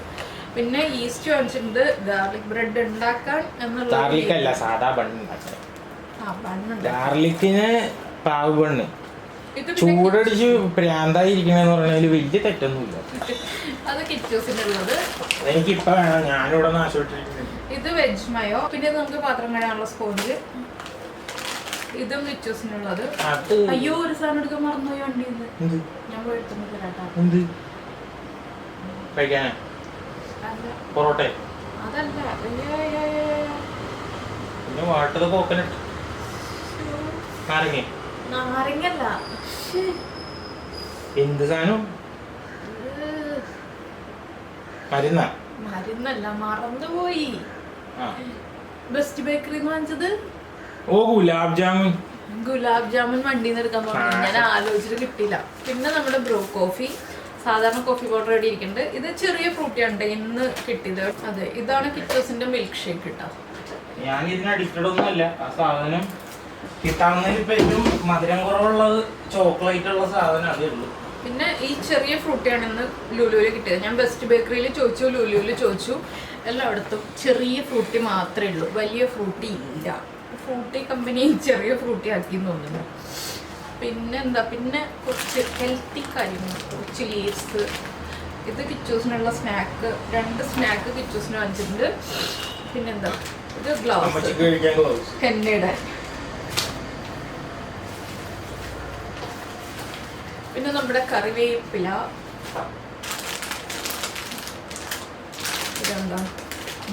പിന്നെ ഈസ്റ്റ് വാങ്ങിച്ചിട്ടുണ്ട് ഗാർലിക് ബ്രെഡ് ഉണ്ടാക്കാൻ എന്നുള്ള. ഗാർലിക്കിന് പാവ് ബണ്ണ് ചൂടടിച്ച് പ്രാന്തായിരിക്കണെന്ന് പറഞ്ഞാൽ വലിയ തെറ്റൊന്നുമില്ല. അത് കിച്ചൂസിനുള്ളത്. എനിക്കിപ്പോ വേണം, ഞാനിവിടെ നാശപ്പെട്ടിരിക്കുന്നത്. ഇത് വെജ് മയോ. പിന്നെ നമുക്ക് പാത്രം കഴുകാനുള്ള സ്പോഞ്ച്. ഇതും കിച്ചൂസിനുള്ളത്. അയ്യോ, ഒരു സാധനം എടുക്കാൻ മറന്നുപോയി വണ്ടിയിൽ. ഞാൻ പോയിട്ട് കഴിക്കാനാ പൊറോട്ട. അതല്ല, പിന്നെ വാട്ടർ കോക്കനട്ട് നാരങ്ങല്ല. എന്ത് സാധനം? മരുന്നല്ല, മറന്നുപോയി. ബെസ്റ്റ് ബേക്കറിന്ന് വാങ്ങിച്ചത്. ഓ, ഗുലാബ് ജാമുൻ വണ്ടിയിൽ നിന്ന് എടുക്കാൻ പറഞ്ഞു. ഞാൻ ആലോചിച്ചിട്ട് കിട്ടിയില്ല. പിന്നെ നമ്മുടെ ബ്രൂ കോഫി, സാധാരണ കോഫി പൗഡർ റെഡി ഇരിക്കുന്നുണ്ട്. ഇത് ചെറിയ ഫ്രൂട്ടിയാണ് ഇന്ന് കിട്ടിയത്. അതെ, ഇതാണ് കിച്ചോസിന്റെ മിൽക്ക് ഷേക്ക് കിട്ടാ. ഞാൻ ഇതിന് അഡിക്റ്റഡ് ഒന്നുമല്ല. ആ സാധനം കിട്ടാവുന്നതിൽ ഇപ്പൊ ഏറ്റവും മധുരം കുറവുള്ളത് ചോക്ലേറ്റ് ഉള്ള സാധനം അതേ ഉള്ളൂ. പിന്നെ ഈ ചെറിയ ഫ്രൂട്ടിയാണ് ഇന്ന് ലുലുവിൽ കിട്ടിയത്. ഞാൻ ബെസ്റ്റ് ബേക്കറിയിൽ ചോദിച്ചു, ലുലുവിൽ ചോദിച്ചു, എല്ലായിടത്തും ചെറിയ ഫ്രൂട്ടി മാത്രമേ ഉള്ളൂ, വലിയ ഫ്രൂട്ടി ഇല്ല. ഫ്രൂട്ടി കമ്പനി ചെറിയ ഫ്രൂട്ടി ആക്കി തോന്നുന്നു. പിന്നെന്താ, പിന്നെ കുറച്ച് ഹെൽത്തി കാര്യങ്ങൾ, കുറച്ച് ലീവ്സ്. ഇത് കിച്ചൂസിനുള്ള സ്നാക്ക്. 2 സ്നാക്ക് കിച്ചൂസിന് വാങ്ങിച്ചിട്ടുണ്ട്. പിന്നെന്താ, ഇത് ഗ്ലൗസ് ഹെന്നയുടെ. പിന്നെ നമ്മുടെ കറിവേപ്പില. ഇതെന്താ,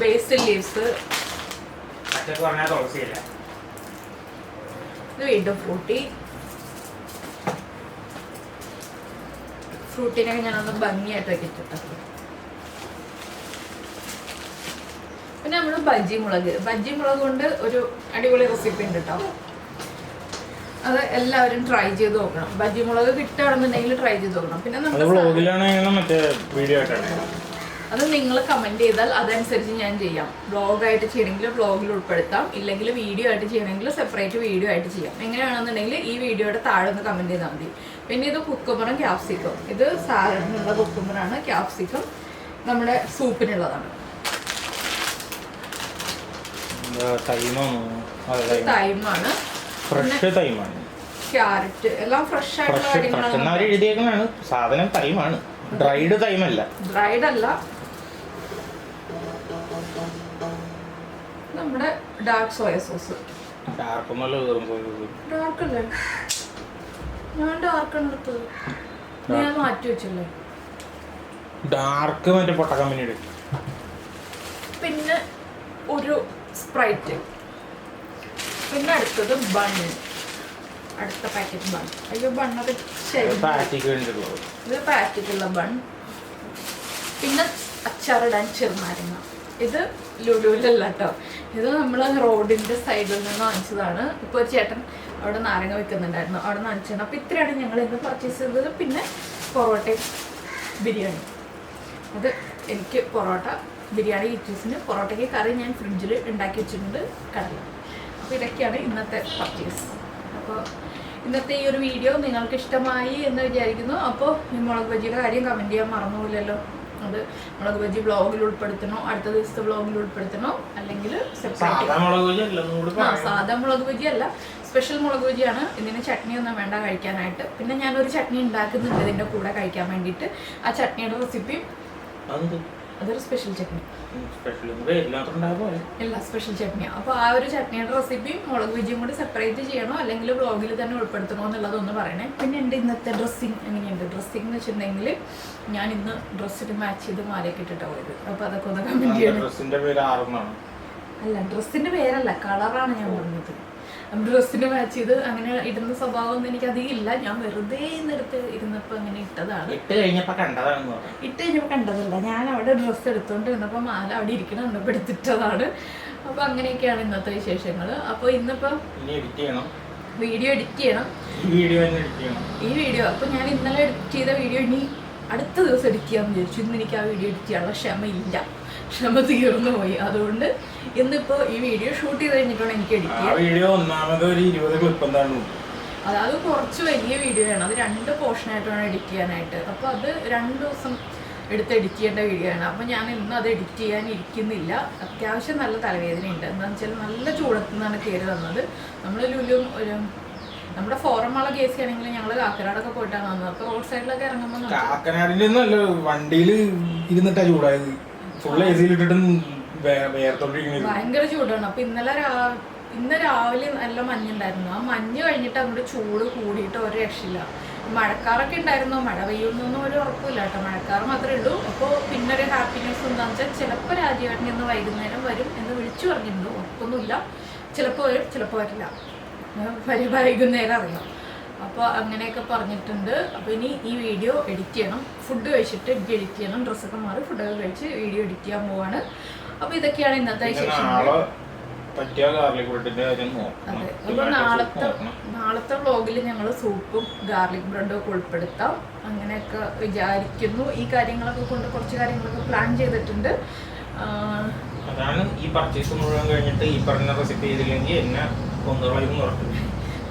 ബേസിൽ ലീവ്സ്. ഇത് വീണ്ടും ഫ്രൂട്ടിനൊക്കെ ഞാനൊന്ന് ഭംഗിയായിട്ട് വെച്ചിട്ടുണ്ട്. പിന്നെ നമ്മൾ ബജ്ജി മുളക് കൊണ്ട് ഒരു അടിപൊളി റെസിപ്പി ഉണ്ട് കേട്ടോ. അത് എല്ലാവരും ട്രൈ ചെയ്ത് നോക്കണം. ബജ്ജി മുളക് കിട്ടുകയാണെന്നുണ്ടെങ്കിൽ ട്രൈ ചെയ്ത് നോക്കണം. പിന്നെ അത് നിങ്ങൾ കമന്റ് ചെയ്താൽ അതനുസരിച്ച് ഞാൻ ചെയ്യാം. വ്ളോഗായിട്ട് ചെയ്യണമെങ്കിൽ വ്ളോഗിൽ ഉൾപ്പെടുത്താം, ഇല്ലെങ്കിൽ വീഡിയോ ആയിട്ട് ചെയ്യണമെങ്കിൽ സെപ്പറേറ്റ് വീഡിയോ ആയിട്ട് ചെയ്യാം. എങ്ങനെയാണെന്നുണ്ടെങ്കിൽ ഈ വീഡിയോയുടെ താഴെ ഒന്ന് കമന്റ് ചെയ്താൽ മതി. പിന്നെ ഇത് കുക്കുമ്പറും ക്യാപ്സിക്കം. ഇത് സാലഡിനുള്ള കുക്കുമ്പറാണ്. ക്യാപ്സിക്കം നമ്മുടെ സൂപ്പിനുള്ളതാണ്. തൈമാണ്, ക്യാരറ്റ്, എല്ലാം ഫ്രഷ് ആയിട്ടുള്ള സാധനം. തൈമാണ്, ഡ്രൈഡ് തൈമല്ല. ഡ്രൈഡ് അല്ല. നമ്മുടെ ഡാർക്ക് സോയ സോസ്. ഡാർക്ക് അല്ലേ? ഞാൻ ഡാർക്കാണ് എടുത്തത്. ഞാൻ മാറ്റി വെച്ചല്ലേ ഡാർക്ക്, മറ്റേ പൊട്ട കമ്പനിയുടെ. പിന്നെ ഒരു സ്പ്രൈറ്റ്. പിന്നെ അടുത്തത് ബൺ. അടുത്ത പാക്കറ്റ് ബൺ. അയ്യോ, ബണ്ണൊക്കെ ഇത് പാക്കറ്റുള്ള ബൺ. പിന്നെ അച്ചാറിടാൻ ചെറുനാരങ്ങ. ഇത് ലുലുവിലല്ല കേട്ടോ, ഇത് നമ്മൾ റോഡിൻ്റെ സൈഡിൽ നിന്ന് വാങ്ങിച്ചതാണ്. ഇപ്പോൾ ഒരു ചേട്ടൻ അവിടെ നാരങ്ങ വെക്കുന്നുണ്ടായിരുന്നു, അവിടെ നിന്ന് വാങ്ങിച്ചതാണ്. അപ്പോൾ ഇത്രയാണ് ഞങ്ങൾ ഇന്ന് പർച്ചേസ് ചെയ്തത്. പിന്നെ പൊറോട്ടയും ബിരിയാണി. അത് എനിക്ക് പൊറോട്ട ബിരിയാണി കിച്ചൂസിന്. പൊറോട്ടയ്ക്ക് കറി ഞാൻ ഫ്രിഡ്ജിൽ ഉണ്ടാക്കി വെച്ചിട്ടുണ്ട്, കടല. അപ്പോൾ ഇതൊക്കെയാണ് ഇന്നത്തെ പർച്ചേസ്. അപ്പോൾ ഇന്നത്തെ ഈ ഒരു വീഡിയോ നിങ്ങൾക്ക് ഇഷ്ടമായി എന്ന് വിചാരിക്കുന്നു. അപ്പോൾ ഈ മുളക് ബജിയുടെ കാര്യം കമൻറ്റ് ചെയ്യാൻ മറന്നുപോയില്ലല്ലോ. അത് മുളക് ബജി വ്ളോഗിൽ ഉൾപ്പെടുത്തണോ, അടുത്ത ദിവസത്തെ വ്ളോഗിൽ ഉൾപ്പെടുത്തണോ, അല്ലെങ്കിൽ സാധാ മുളക് ബജി അല്ല, സ്പെഷ്യൽ മുളക് ബജിയാണ്. ഇതിന് ചട്നി ഒന്നും വേണ്ട കഴിക്കാനായിട്ട്. പിന്നെ ഞാനൊരു ചട്നി ഉണ്ടാക്കുന്നുണ്ട് ഇതിൻ്റെ കൂടെ കഴിക്കാൻ വേണ്ടിയിട്ട്. ആ ചട്നിയുടെ റെസിപ്പിയും അതൊരു സ്പെഷ്യൽ ചട്നി, എല്ലാ സ്പെഷ്യൽ ചട്നിയാണ്. അപ്പോൾ ആ ഒരു ചട്നിയുടെ റെസിപ്പിയും മുളക് ബജിയും കൂടി സെപ്പറേറ്റ് ചെയ്യണോ അല്ലെങ്കിൽ വ്ളോഗിൽ തന്നെ ഉൾപ്പെടുത്തണോ എന്നുള്ളതൊന്ന് പറയണേ. പിന്നെ എൻ്റെ ഇന്നത്തെ ഡ്രസ്സിങ് എങ്ങനെയുണ്ട്? ഡ്രസ്സിങ് എന്ന് വെച്ചിട്ടുണ്ടെങ്കിൽ ഞാൻ ഇന്ന് ഡ്രസ്സിന് മാച്ച് ചെയ്ത് മാലയൊക്കെ ഇട്ടിട്ടാണ് പോയത്. അപ്പോൾ അതൊക്കെ ഒന്ന് കമൻറ്റ് ചെയ്യണം. അല്ല, ഡ്രസ്സിൻ്റെ പേരല്ല, കളറാണ് ഞാൻ പറഞ്ഞത്. ഡ്രസ്സിന് മാച്ച് ചെയ്ത് അങ്ങനെ ഇടുന്ന സ്വഭാവമൊന്നും എനിക്ക് അധികം ഇല്ല. ഞാൻ വെറുതെ ഇന്നെടുത്ത് ഇരുന്നപ്പോൾ അങ്ങനെ ഇട്ടതാണ്. ഇട്ട് കഴിഞ്ഞപ്പോൾ കണ്ടതല്ല, ഞാൻ അവിടെ ഡ്രസ്സ് എടുത്തോണ്ട് ഇരുന്നപ്പോൾ മാല അവിടെ ഇരിക്കണം കണ്ടപ്പോൾ എടുത്തിട്ടതാണ്. അപ്പോൾ അങ്ങനെയൊക്കെയാണ് ഇന്നത്തെ വിശേഷങ്ങൾ. അപ്പോൾ ഇന്നിപ്പോൾ വീഡിയോ എഡിറ്റ് ചെയ്യണം. ഈ വീഡിയോ അപ്പോൾ ഞാൻ ഇന്നലെ എഡിറ്റ് ചെയ്ത വീഡിയോ ഇനി അടുത്ത ദിവസം എഡിറ്റ് ചെയ്യാമെന്ന് വിചാരിച്ചു. ഇന്ന് എനിക്ക് ആ വീഡിയോ എഡിറ്റ് ചെയ്യാനുള്ള ക്ഷമയില്ല, ക്ഷമ തീർന്നു പോയി. അതുകൊണ്ട് ഇന്നിപ്പോൾ ഈ വീഡിയോ ഷൂട്ട് ചെയ്ത് കഴിഞ്ഞിട്ടാണ് എനിക്ക് എഡിറ്റ് ചെയ്യാൻ. അതായത് കുറച്ച് വലിയ വീഡിയോ ആണ്, അത് 2 പോർഷനായിട്ടാണ് എഡിറ്റ് ചെയ്യാനായിട്ട്. അപ്പോൾ അത് 2 ദിവസം എടുത്ത് എഡിറ്റ് ചെയ്യേണ്ട വീഡിയോ ആണ്. അപ്പോൾ ഞാൻ ഇന്ന് അത് എഡിറ്റ് ചെയ്യാൻ ഇരിക്കുന്നില്ല. അത്യാവശ്യം നല്ല തലവേദനയുണ്ട്. എന്താണെന്ന് വെച്ചാൽ നല്ല ചൂടത്തു നിന്നാണ് കയറി വന്നത്. നമ്മൾ നമ്മുടെ ഫോറമുള്ള കേസ് ആണെങ്കിൽ ഞങ്ങൾ കാക്കനാടൊക്കെ പോയിട്ടാണ് വന്നത്. അപ്പോൾ റോഡ് സൈഡിലൊക്കെ ഇറങ്ങുമ്പോൾ വണ്ടിയിൽ ഇരുന്നിട്ടാ ചൂടായത്, ഭയങ്കര ചൂടാണ്. അപ്പൊ ഇന്ന് രാവിലെ നല്ല മഞ്ഞുണ്ടായിരുന്നു. ആ മഞ്ഞ് കഴിഞ്ഞിട്ട് അങ്ങോട്ട് ചൂട് കൂടിയിട്ട് ഒരു രക്ഷയില്ല. മഴക്കാറൊക്കെ ഉണ്ടായിരുന്നു, മഴ പെയ്യുന്നൊന്നും ഒരു ഉറപ്പില്ല കേട്ടോ, മഴക്കാറ് മാത്രമേ ഉള്ളൂ. അപ്പോൾ പിന്നെ ഒരു ഹാപ്പിനെസ് എന്താണെന്ന് വെച്ചാൽ ചിലപ്പോൾ രാജീവേട്ടൻ ഇന്ന് വൈകുന്നേരം വരും എന്ന് വിളിച്ചു പറഞ്ഞിട്ടുണ്ട്. ഉറപ്പൊന്നുമില്ല, ചിലപ്പോൾ വരും ചിലപ്പോൾ വരില്ല, വൈകുന്നേരം അറിയാം. അപ്പോൾ അങ്ങനെയൊക്കെ പറഞ്ഞിട്ടുണ്ട്. അപ്പോൾ ഇനി ഈ വീഡിയോ എഡിറ്റ് ചെയ്യണം, ഫുഡ് കഴിച്ചിട്ട് എഡിറ്റ് ചെയ്യണം, ഡ്രസ്സൊക്കെ മാറി ഫുഡൊക്കെ കഴിച്ച് വീഡിയോ എഡിറ്റ് ചെയ്യാൻ പോവാണ്. അപ്പോൾ ഇതൊക്കെയാണ് ഇന്നത്തെ വിശേഷം. അതെ, അപ്പോൾ നാളത്തെ വ്ളോഗിൽ ഞങ്ങൾ സൂപ്പും ഗാർലിക് ബ്രെഡും ഒക്കെ ഉൾപ്പെടുത്താം അങ്ങനെയൊക്കെ വിചാരിക്കുന്നു. ഈ കാര്യങ്ങളൊക്കെ കൊണ്ട് കുറച്ച് കാര്യങ്ങളൊക്കെ പ്ലാൻ ചെയ്തിട്ടുണ്ട്. അതാണ് ഈ പർച്ചേസ് മുഴുവൻ കഴിഞ്ഞിട്ട് ഈ പറഞ്ഞ റെസിപ്പി ചെയ്തില്ലെങ്കിൽ എന്നെ കൊണ്ടുപോയി.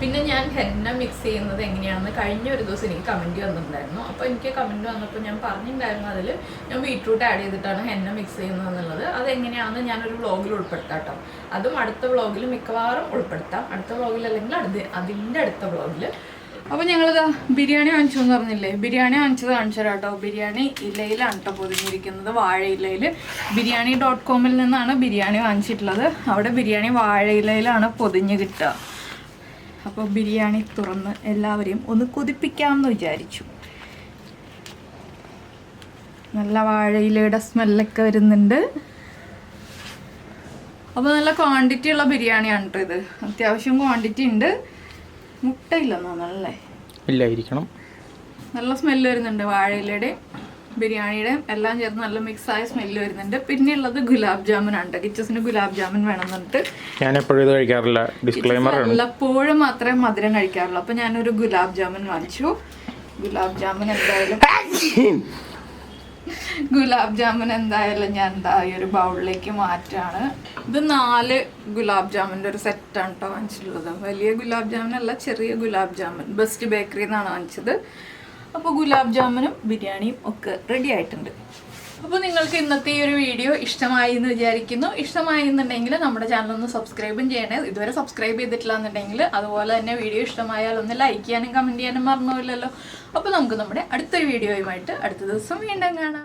പിന്നെ ഞാൻ ഹെന്ന മിക്സ് ചെയ്യുന്നത് എങ്ങനെയാണെന്ന് കഴിഞ്ഞ ഒരു ദിവസം എനിക്ക് കമൻറ്റ് വന്നിട്ടുണ്ടായിരുന്നു. അപ്പോൾ എനിക്ക് കമൻറ്റ് വന്നപ്പോൾ ഞാൻ പറഞ്ഞിട്ടുണ്ടായിരുന്നു അതിൽ ഞാൻ ബീട്രൂട്ട് ആഡ് ചെയ്തിട്ടാണ് ഹെന്ന മിക്സ് ചെയ്യുന്നത് എന്നുള്ളത്. അതെങ്ങനെയാണെന്ന് ഞാനൊരു വ്ളോഗിൽ ഉൾപ്പെടുത്താം കേട്ടോ. അതും അടുത്ത വ്ളോഗിൽ മിക്കവാറും ഉൾപ്പെടുത്താം. അടുത്ത വ്ളോഗിൽ അല്ലെങ്കിൽ അതിൻ്റെ അടുത്ത വ്ളോഗിൽ. അപ്പോൾ ഞങ്ങളിതാ ബിരിയാണി വാങ്ങിച്ചു എന്ന് പറഞ്ഞില്ലേ, ബിരിയാണി വാങ്ങിച്ചത് കാണിച്ചു തരാം കേട്ടോ. ബിരിയാണി ഇലയിലാണ് കേട്ടോ പൊതിഞ്ഞിരിക്കുന്നത്, വാഴയിലയിൽ. biryani.com നിന്നാണ് ബിരിയാണി വാങ്ങിച്ചിട്ടുള്ളത്. അവിടെ ബിരിയാണി വാഴയിലയിലാണ് പൊതിഞ്ഞ് കിട്ടുക. അപ്പോൾ ബിരിയാണി തുറന്ന് എല്ലാവരെയും ഒന്ന് കൊതിപ്പിക്കാമെന്ന് വിചാരിച്ചു. നല്ല വാഴയിലയുടെ സ്മെല്ലൊക്കെ വരുന്നുണ്ട്. അപ്പോൾ നല്ല ക്വാണ്ടിറ്റി ഉള്ള ബിരിയാണിയാണ് കേട്ടോ ഇത്. അത്യാവശ്യം ക്വാണ്ടിറ്റി ഉണ്ട്. മുട്ടയില്ലെന്നോ നല്ലേ ഇല്ലായിരിക്കണം. നല്ല സ്മെല്ല് വരുന്നുണ്ട്, വാഴയിലയുടെ ബിരിയാണിയുടെ എല്ലാം ചേർന്ന് നല്ല മിക്സായ സ്മെല്ല് വരുന്നുണ്ട്. പിന്നെ ഉള്ളത് ഗുലാബ് ജാമുനാണ്. കിച്ചസിന് ഗുലാബ് ജാമുൻ വേണമെന്നിട്ട് ഞാൻ എപ്പോഴും ഇത് കഴിക്കാറില്ല, ഡിസ്ക്ലെയിമർ ആണ്. വല്ലപ്പോഴും മാത്രമേ മധുരം കഴിക്കാറുള്ളൂ. അപ്പോൾ ഞാനൊരു ഗുലാബ് ജാമുൻ വാങ്ങിച്ചു. ഗുലാബ് ജാമുൻ എന്തായാലും ഞാൻ ഈ ഒരു ബൗളിലേക്ക് മാറ്റാണ്. ഇത് 4 ഗുലാബ് ജാമുൻ്റെ ഒരു സെറ്റാണ് കേട്ടോ വാങ്ങിച്ചിട്ടുള്ളത്. വലിയ ഗുലാബ് ജാമുനല്ല, ചെറിയ ഗുലാബ് ജാമുൻ ബെസ്റ്റ് ബേക്കറിയിൽ നിന്നാണ് വാങ്ങിച്ചത്. അപ്പോൾ ഗുലാബ് ജാമുനും ബിരിയാണിയും ഒക്കെ റെഡി ആയിട്ടുണ്ട്. അപ്പോൾ നിങ്ങൾക്ക് ഇന്നത്തെ ഈ ഒരു വീഡിയോ ഇഷ്ടമായി എന്ന് വിചാരിക്കുന്നു. ഇഷ്ടമായി എന്നുണ്ടെങ്കിൽ നമ്മുടെ ചാനൽ ഒന്ന് സബ്സ്ക്രൈബും ചെയ്യണേ. ഇതുവരെ സബ്സ്ക്രൈബ് ചെയ്തിട്ടില്ല എന്നുണ്ടെങ്കിൽ. അതുപോലെ തന്നെ വീഡിയോ ഇഷ്ടമായാൽ ഒന്ന് ലൈക്ക് ചെയ്യാനും കമൻറ്റ് ചെയ്യാനും മറന്നുമില്ലല്ലോ. അപ്പോൾ നമുക്ക് നമ്മുടെ അടുത്തൊരു വീഡിയോയുമായിട്ട് അടുത്ത ദിവസം വീണ്ടും കാണാം.